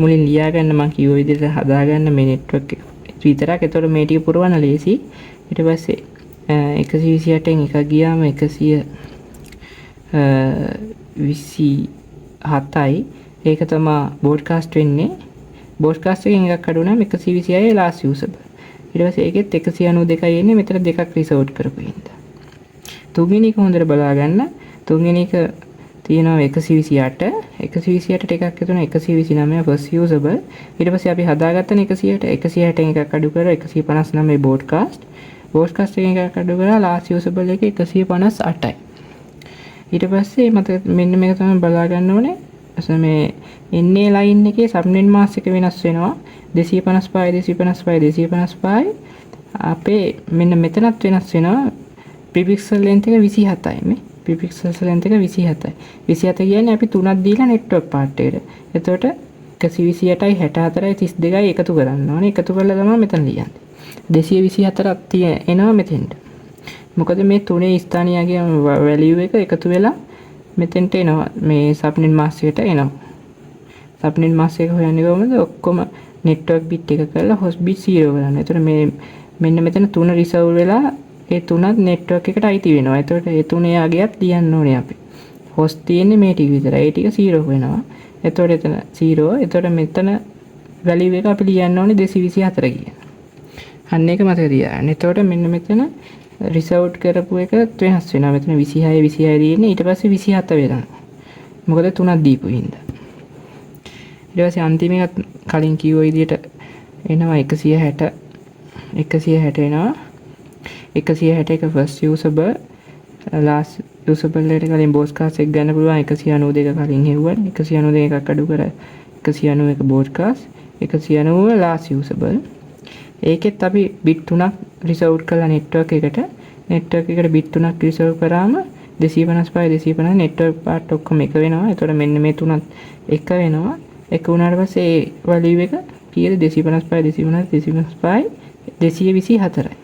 Speaker 1: මුලින් ලියා ගන්න මම කිව්ව විදිහට හදා ගන්න මේ නෙට්වර්ක් එක විතරක්. ඒතකොට මේ ටික පුරවන්න ලේසි. ඊට පස්සේ 128න් එකක් ගියාම 127යි. ඒක තමයි බෝඩ්කාස්ට් වෙන්නේ. බෝඩ්කාස්ට් එකෙන් එකක් අඩු වුණාම 126යි ලාස්ට් යූසබල්. ඊට පස්සේ ඒකෙත් 192යි එන්නේ මෙතන දෙකක් රිසෝට් කරපු හින්දා. තුන්වෙනි එක හොඳට බලා ගන්න. තුන්වෙනි එක තියෙනවා 128 128ට එකක් එකතු වෙනවා 129 ෆස්ට් යූසබල්. ඊට පස්සේ අපි හදාගත්තනේ 160න් එකක් අඩු කරලා 159 බෝඩ්කාස්ට් එකෙන් එකක් අඩු කරලා ලාස්ට් යූසබල් එක 158යි. ඊට පස්සේ මෙන්න මේක තමයි බලා ගන්න ඕනේ. මේ එන්නේ ලයින් එකේ සබ්නෙට් මාස්ක් එක වෙනස් වෙනවා 255 අපේ මෙන්න මෙතනත් වෙනස් වෙනවා ප්‍රිපික්සල් ලෙන්ත් එක 27යි මේ ප්‍රිපික්සල් ලෙන්ත් එක 27යි 27 කියන්නේ අපි 3ක් දීලා නෙට්වර්ක් පාර්ට් එකට. එතකොට 128යි 64යි 32යි එකතු කරන්න ඕනේ. එකතු කරලා තමයි මෙතන ලියන්නේ. 224ක් එනවා මෙතෙන්ට. මොකද මේ තුනේ ස්ථානීයගේ වැලියු එක එකතු වෙලා මෙතෙන්ට එනවා මේ සබ්නෙට් මාස්ක් එකට එනවා. සබ්නෙට් මාස්ක් එක හොයන්නේ කොහොමද? ඔක්කොම නෙට්වර්ක් බිට් එක කරලා හොස්ට් බිට් 0 කරන්න. එතකොට මේ මෙන්න මෙතන 3 රිසර්ව් වෙලා ඒ තුනත් නෙට්වර්ක් එකට අයිති වෙනවා. එතකොට ඒ තුනේ යගියත් ලියන්න ඕනේ අපි. හොස්ට් තියෙන්නේ මේ ටික විතරයි. ඒ ටික 0 වෙනවා. එතකොට එතන 0. එතකොට මෙතන වැලියු එක අපි ලියන්න ඕනේ 224 කියන. අන්න ඒක මතක තියාගන්න. එතකොට මෙන්න මෙතන රිසර්ව් කරපු එක වෙනස් වෙනවා. මෙතන 26 තියෙන්නේ. ඊට පස්සේ 27 වෙනවා. මොකද තුනක් දීපු හින්දා. ඊට පස්සේ අන්තිම එක කලින් කිව්ව විදිහට එනවා 160 එනවා 161 ෆස්ට් යූසබල් ලාස්ට් යූසබල් එකට කලින් බෝඩ්කාස්ට් එක ගන්න පුළුවන් 192 කලින් හෙව්වා 192 එකක් අඩු කර 191 බෝඩ්කාස්ට් 190 ලාස්ට් යූසබල්. ඒකෙත් අපි බිට් 3ක් රිසර්ව් කරලා නෙට්වර්ක් එකට බිට් 3ක් රිසර්ව් කරාම 255 නෙට්වර්ක් පාර්ට් ඔක්කොම එක වෙනවා. ඒතකොට මෙන්න මේ තුනත් එක වෙනවා. එක වුණාට පස්සේ ඒ වැලියු එක කීයද 224යි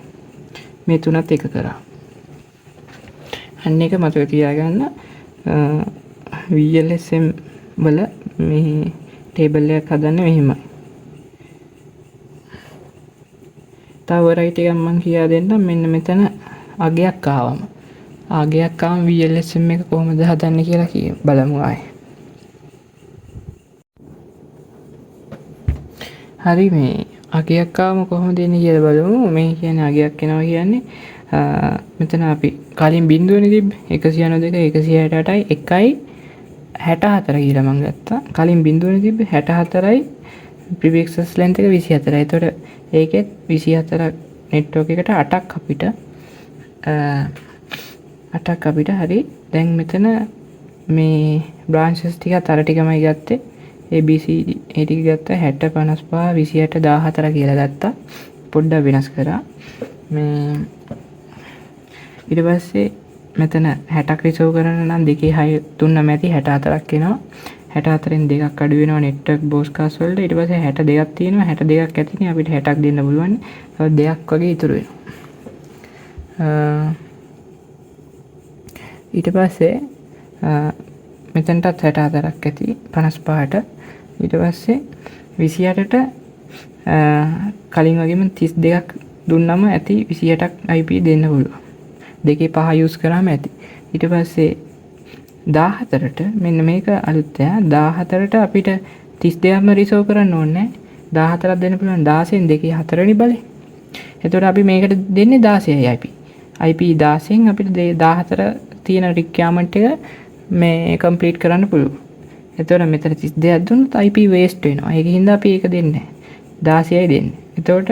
Speaker 1: මේ තුනත් එක කරා. අන්න එක මතක තියාගන්න. VLSM වල මේ ටේබල් එකක් හදන්න මෙහෙමයි. තව රයිට් එකක් මම කියා දෙන්නම්. මෙන්න මෙතන අගයක් ආවම VLSM එක කොහොමද හදන්නේ කියලා බලමු ආයේ. හරි මේ අගයක් ආවම කොහොමද එන්නේ කියලා බලමු. මේ කියන්නේ අගයක් එනවා කියන්නේ මෙතන අපි කලින් බිඳුවනේ තිබ්බේ 192 168යි 1.64 කියලා මම ගත්තා. කලින් බිඳුවනේ තිබ්බේ 64යි ප්‍රිෆික්සස් ලෙන්ත් එක 24යි. එතකොට ඒකෙත් 24 නෙට්වර්ක් එකට 8ක් අපිට 8ක් අපිට හරි. දැන් මෙතන මේ බ්‍රාන්චස් ටිකත් අර ටිකමයි ගත්තේ. ABCD ඒ ටික ගත්තා 60 55 28 14 කියලා ගත්තා. පොඩ්ඩක් වෙනස් කරා. මේ ඊට පස්සේ මෙතන 60ක් රිසර්ව් කරන්න නම් 2 6 3 ඇති 64ක් එනවා. 64න් දෙකක් අඩු වෙනවා නෙට්වර්ක් බෝස්කාස් වලට. ඊට පස්සේ 62ක් තියෙනවා. 62ක් ඇතිනේ අපිට 60ක් දෙන්න පුළුවන්. තව දෙකක් වගේ ඉතුරු වෙනවා. ඊට පස්සේ මෙතනටත් 64ක් ඇති 55ට. ඊට පස්සේ 28ට කලින් වගේම 32ක් දුන්නම ඇති 28ක් IP දෙන්න පුළුවන්. දෙකේ 5 යූස් කරාම ඇති. ඊට පස්සේ 14ට මෙන්න මේක අලුත් දෙයක්. 14ට අපිට 32ක්ම රිසර්ව් කරන්න ඕනේ. 14ක් දෙන්න පුළුවන් 16න් දෙකේ 4 වෙනි බලේ. එතකොට අපි මේකට දෙන්නේ 16යි IP. IP 16න් අපිට 14 තියෙන රික්වයර්මන්ට් එක මේ කම්ප්ලීට් කරන්න පුළුවන්. එතකොට මෙතන 32ක් දුන්නොත් IP වේස්ට් වෙනවා. ඒකින් හින්දා අපි ඒක දෙන්නේ නැහැ. 16යි දෙන්නේ. එතකොට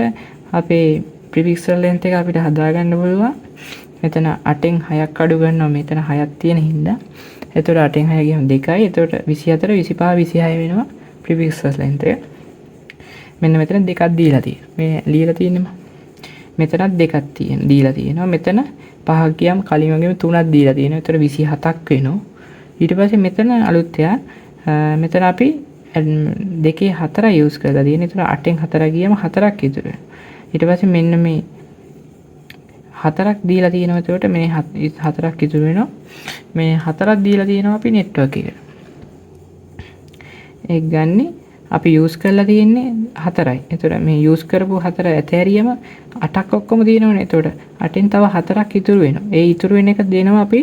Speaker 1: අපේ ප්‍රිෆික්සල් ලෙන්ත් එක අපිට හදාගන්න පුළුවන්. මෙතන 8න් 6ක් අඩු ගන්නවා. මෙතන 6ක් තියෙන හින්දා. එතකොට 8න් 6 ගියම 2යි. එතකොට 24 25 26 වෙනවා ප්‍රිෆික්සල් ලෙන්ත් එක. මෙන්න මෙතන දෙකක් දීලා තියෙනවා. මේ ලියලා තියෙන්නේ මෙතනත් දෙකක් දීලා තියෙනවා. මෙතන 5ක් ගියම කලින් වගේම 3ක් දීලා තියෙනවා. එතකොට 27ක් වෙනවා. ඊට පස්සේ මෙතන අලුත් එක මෙතන අපි දෙකේ 4 යූස් කරලා තියෙනවා. එතකොට 8න් 4 ගියම 4ක් ඉතුරු වෙනවා. ඊට පස්සේ මෙන්න මේ 4ක් දීලා තියෙනවා. එතකොට මේ 4ක් ඉතුරු වෙනවා. මේ 4ක් දීලා තියෙනවා අපි නෙට්වර්ක් එකට. ඒක ගන්නේ අපි යූස් කරලා තියෙන්නේ 4යි. එතකොට මේ යූස් කරපු 4 ඇතෑරියම 8ක් ඔක්කොම තියෙනවනේ. එතකොට 8න් තව 4ක් ඉතුරු වෙනවා. ඒ ඉතුරු වෙන එක දෙනවා අපි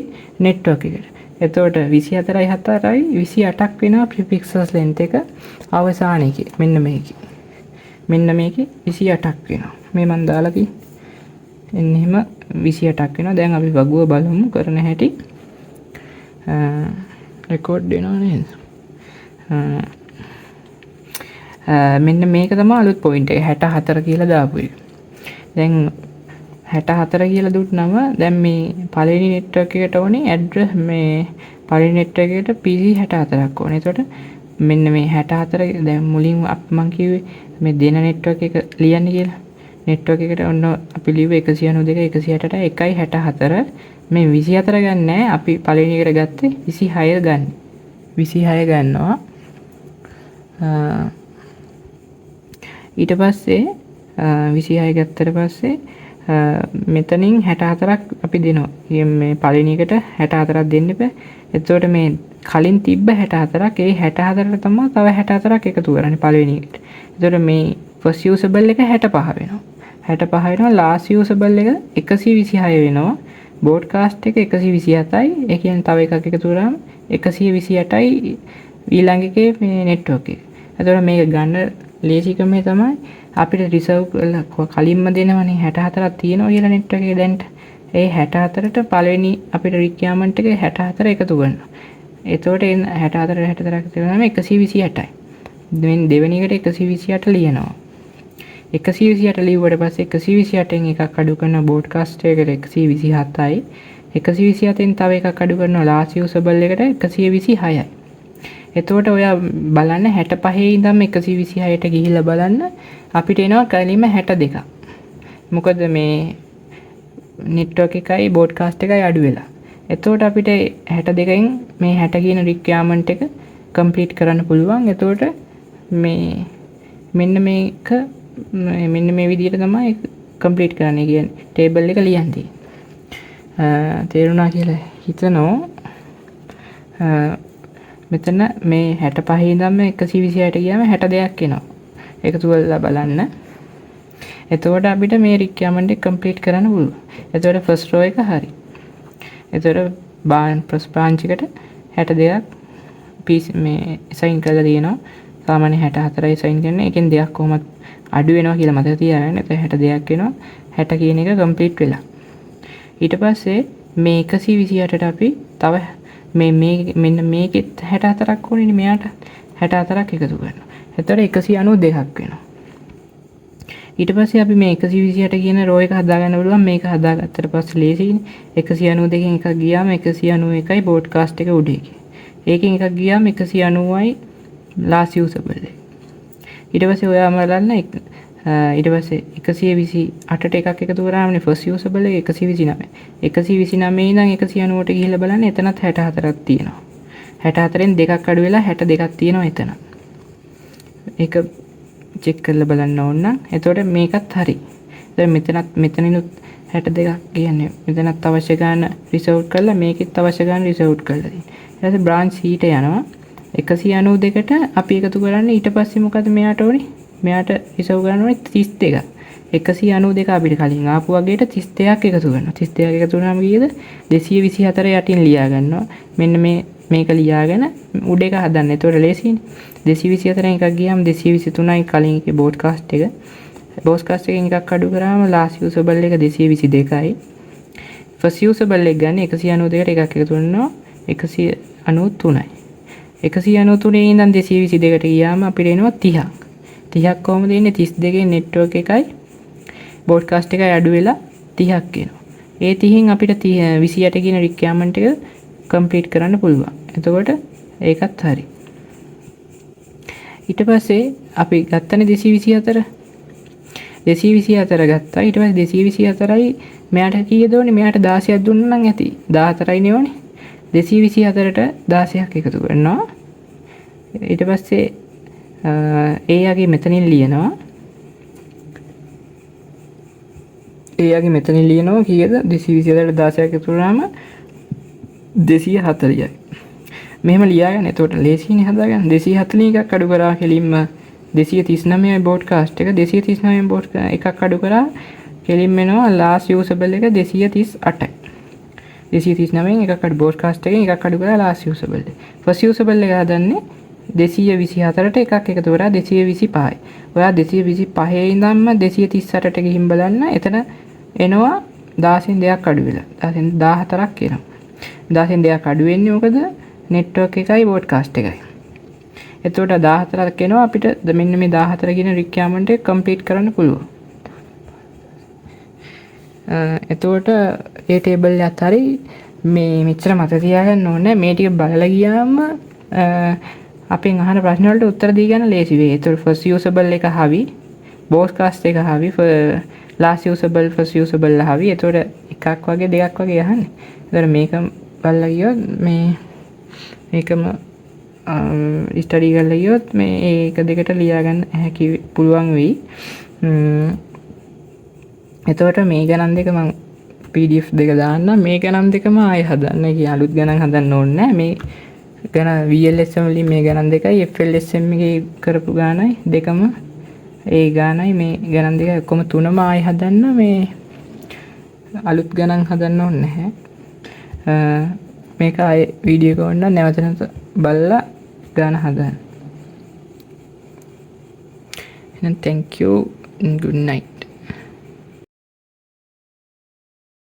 Speaker 1: නෙට්වර්ක් එකට. එතකොට 24යි 4යි 28ක් වෙනවා ප්‍රිෆික්සස් ලෙන්ත් එක අවසානයේ. මෙන්න මේකේ. මෙන්න මේකේ 28ක් වෙනවා. මේ මම දාලා තියෙන්නේ. එන්න එහෙම 28ක් වෙනවා. දැන් අපි වගුව බලමු කරන හැටි. රෙකෝඩ් වෙනවා නේද? මෙන්න මේක තමයි අලුත් පොයින්ට් එක 64 කියලා දාපු එක. දැන් 64 කියලා දුන්නම දැන් මේ පළවෙනි නෙට්වර්ක් එකට ඕනේ ඇඩ්‍රස් මේ පළවෙනි නෙට්වර්ක් එකට PC 64ක් ඕනේ. එතකොට මෙන්න මේ 64 දැන් මුලින් මම කිව්වේ මේ දෙන නෙට්වර්ක් එක ලියන්න කියලා. නෙට්වර්ක් එකට ඔන්න අපි ලිව්වේ 192 168 1යි 64 මේ 24 ගන්න නැහැ. අපි පළවෙනි එකට ගත්තේ 26 ගන්න. 26 ගන්නවා. ඊට පස්සේ 26 ගත්තට පස්සේ මෙතනින් 64ක් අපි දෙනවා. මේ පළවෙනි එකට 64ක් දෙන්න එපා. එතකොට මේ කලින් තිබ්බ 64ක් ඒ 64ට තමයි තව 64ක් එකතු කරන්නේ පළවෙනි එකට. එතකොට මේ ෆස්ට් යූසබල් එක 65 වෙනවා. 65 වෙනවා. ලාස්ට් යූසබල් එක 126 වෙනවා. බෝඩ්කාස්ට් එක 127යි. ඒ කියන්නේ තව එකක් එකතු කරාම 128යි ඊළඟ එකේ මේ නෙට්වර්ක් එක. එතකොට මේක ගන්න ලේසිකමේ තමයි අපිට රිසර්ව් කලින්ම දෙනවනේ 64ක් තියෙනවා කියලා නෙට්වර්ක් එකේ දැන්ට. ඒ 64ට පළවෙනි අපිට රික්වයර්මන්ට් එක 64 එකතු කරනවා. එතකොට 64ට 64ක් තියෙනවාම 128යි. දැන් දෙවෙනි එකට 128 ලියනවා. 128 ලියුවට පස්සේ 128න් එකක් අඩු කරන බෝඩ්කාස්ට් එකට 127යි. 127න් තව එකක් අඩු කරනවා ලාස්ට් යූසබල් එකට 126යි. එතකොට ඔයා බලන්න 65 ඉඳන් 126ට ගිහිල්ලා බලන්න අපිට එනවා කලින්ම 62ක්. මොකද මේ නෙට්වර්ක් එකයි බෝඩ්කාස්ට් එකයි අඩු වෙලා. එතකොට අපිට 62න් මේ 60 කියන රික්වයර්මන්ට් එක කම්ප්ලීට් කරන්න පුළුවන්. එතකොට මේ මෙන්න මේක මෙන්න මේ විදිහට තමයි කම්ප්ලීට් කරන්නේ කියන්නේ ටේබල් එක ලියන්නේ. තේරුණා කියලා හිතනවා. මෙතන මේ 65 ඉඳන් 126ට ගියාම 62ක් එනවා. එකතු කරලා බලන්න. එතකොට අපිට මේ රික්වයර්මන්ට් එක කම්ප්ලීට් කරන්න පුළුවන්. එතකොට ෆස්ට් රෝ එක හරි. එතකොට බ්‍රාන්ච් එකට 62ක් PC මේ assign කරලා තියෙනවා. සාමාන්‍ය 64යි සයින් කරන්නේ. එකෙන් දෙයක් කොහොමද අඩු වෙනවා කියලා මතක තියාගන්න. එතකොට 62ක් වෙනවා. 60 කියන එක කම්ප්ලීට් වෙලා. ඊට පස්සේ මේ 128ට අපි තව මෙන්න මේකෙත් 64ක් ඕනේ මෙයාට 64ක් එකතු කරනවා. එතකොට 192ක් වෙනවා. ඊට පස්සේ අපි මේ 128 කියන රෝ එක හදාගන්න පුළුවන්. මේක හදාගත්තට පස්සේ ලේසියිනේ. 192කින් එකක් ගියාම 191යි බෝඩ්කාස්ට් එක උඩ එකේ. ඒකෙන් එකක් ගියාම 190යි ලාස් යූසබල් එක. ඊට පස්සේ ඔයාම බලන්න ඊට පස්සේ 128ට එකක් එකතු කරාමනේ ෆස්ට් යූසබල් එක 129. 129 ඉඳන් 190ට ගිහිල්ලා බලන්න එතනත් 64ක් තියෙනවා. 64න් දෙකක් අඩු වෙලා 62ක් තියෙනවා එතන. ඒක චෙක් කරලා බලන්න ඕන නම් එතකොට මේකත් හරි. දැන් මෙතනිනුත් 62ක් කියන්නේ මෙතනත් අවශ්‍ය ගන්න රිසර්ව් කරලා මේකෙත් අවශ්‍ය ගන්න රිසර්ව් කරලා තියෙනවා. ඊට පස්සේ බ්‍රාන්ච් සීට යනවා. 192ට අපි එකතු කරන්නේ ඊට පස්සේ මොකද මෙයාට ඕනේ? මෙයාට රිසර්ව් ගන්න ඕනේ 32ක්. 192 අපිට කලින් ආපු වගේට 32ක් එකතු කරනවා. 32ක් එකතු වුණාම කීයද? 224 යටින් ලියා ගන්නවා. මෙන්න මේක ලියාගෙන උඩ එක හදන්න. ඒතකොට ලේසියිනේ. 224න් එකක් ගියාම 223යි කලින් එකේ බෝඩ්කාස්ට් එක. බෝඩ්කාස්ට් එකෙන් එකක් අඩු කරාම ලාස්ට් යූසබල් එක 222යි. ෆස්ට් යූසබල් එක ගන්න 192ට එකක් එකතු කරනවා 193යි. 193 ඉඳන් 222ට ගියාම අපිට එනවා 30ක්. 30ක් කොහොමද එන්නේ? 32 නෙට්වර්ක් එකයි බෝඩ්කාස්ට් එකයි අඩු වෙලා 30ක් එනවා. ඒ 30න් අපිට 28 කියන රික්වයර්මන්ට් එක කම්ප්ලීට් කරන්න පුළුවන්. එතකොට ඒකත් හරි. ඊට පස්සේ අපි ගත්තනේ 224 ගත්තා. ඊට පස්සේ 224යි මෙයාට කීයද ඕනේ? මෙයාට 16ක් දුන්නා නම් ඇති. 14යිනේ ඕනේ. 224ට 16ක් එකතු කරනවා. ඊට පස්සේ ඒ යගේ මෙතනින් ලියනවා. කීයද? 224ට 16ක් එකතු කරාම 240යි. මෙහෙම ලියාගන්න. එතකොට ලේසියිනේ හදාගන්න. 240 එකක් අඩු කරා කෙලින්ම 239යි බෝඩ්කාස්ට් එක 239න් එකක් අඩු කරා කෙලින්ම එනවා ලාස්ට් යූසබල් එක 238යි. 239න් එකක් අඩු බෝඩ්කාස්ට් එකෙන් එකක් අඩු කරා ලාස්ට් යූසබල් එක. ෆස්ට් යූසබල් එක හදන්නේ 224ට එකක් එකතු කරා 225යි. ඔයා 225 ඉඳන්ම 238ට ගිහින් බලන්න. එතන එනවා 16න් දෙකක් අඩු වෙලා. 16න් 14ක් එනවා. 16න් දෙකක් අඩු වෙන්නේ මොකද? නෙට්වර්ක් එකයි බෝඩ්කාස්ට් එකයි. එතකොට 14ක් එනවා අපිට මෙන්න මේ 14 කියන රික්වයර්මන්ට් එක කම්ප්ලීට් කරන්න පුළුවන්. එතකොට ඒ ටේබල් එකත් හරි මේ මෙච්චර මතක තියාගන්න ඕනේ. මේ ටික බලලා ගියාම අපෙන් අහන ප්‍රශ්න වලට උත්තර දී ගන්න ලේසි වෙයි. එතකොට ෆස්ට් යූසබල් එක හරි, බෝඩ්කාස්ට් එක හරි, ලාස්ට් යූසබල් ෆස්ට් යූසබල් හරි. එතකොට එකක් වගේ දෙකක් වගේ අහන්නේ. එතකොට මේක බලලා ගියොත් මේකම ස්ටඩි කරලා ගියොත් මේ ඒක දෙකට ලියා ගන්න හැකි පුළුවන් වෙයි. එතකොට මේ ගණන් දෙක මම PDF දෙක දාන්න. මේ ගණන් දෙකම ආයෙ හදන්න. ඒ කියන්නේ අලුත් ගණන් හදන්න ඕනේ නැහැ. මේ ගණන් VLSM වලින් මේ ගණන් දෙකයි FLSM එකේ කරපු ගණනයි දෙකම ඒ ගණනයි මේ ගණන් දෙකයි ඔක්කොම තුනම ආයෙ හදන්න. මේ අලුත් ගණන් හදන්න ඕනේ නැහැ. මේක ආයෙ වීඩියෝ එක වුණා නැවත බලලා ගාන හදන්න. එහෙනම් thank you and good night.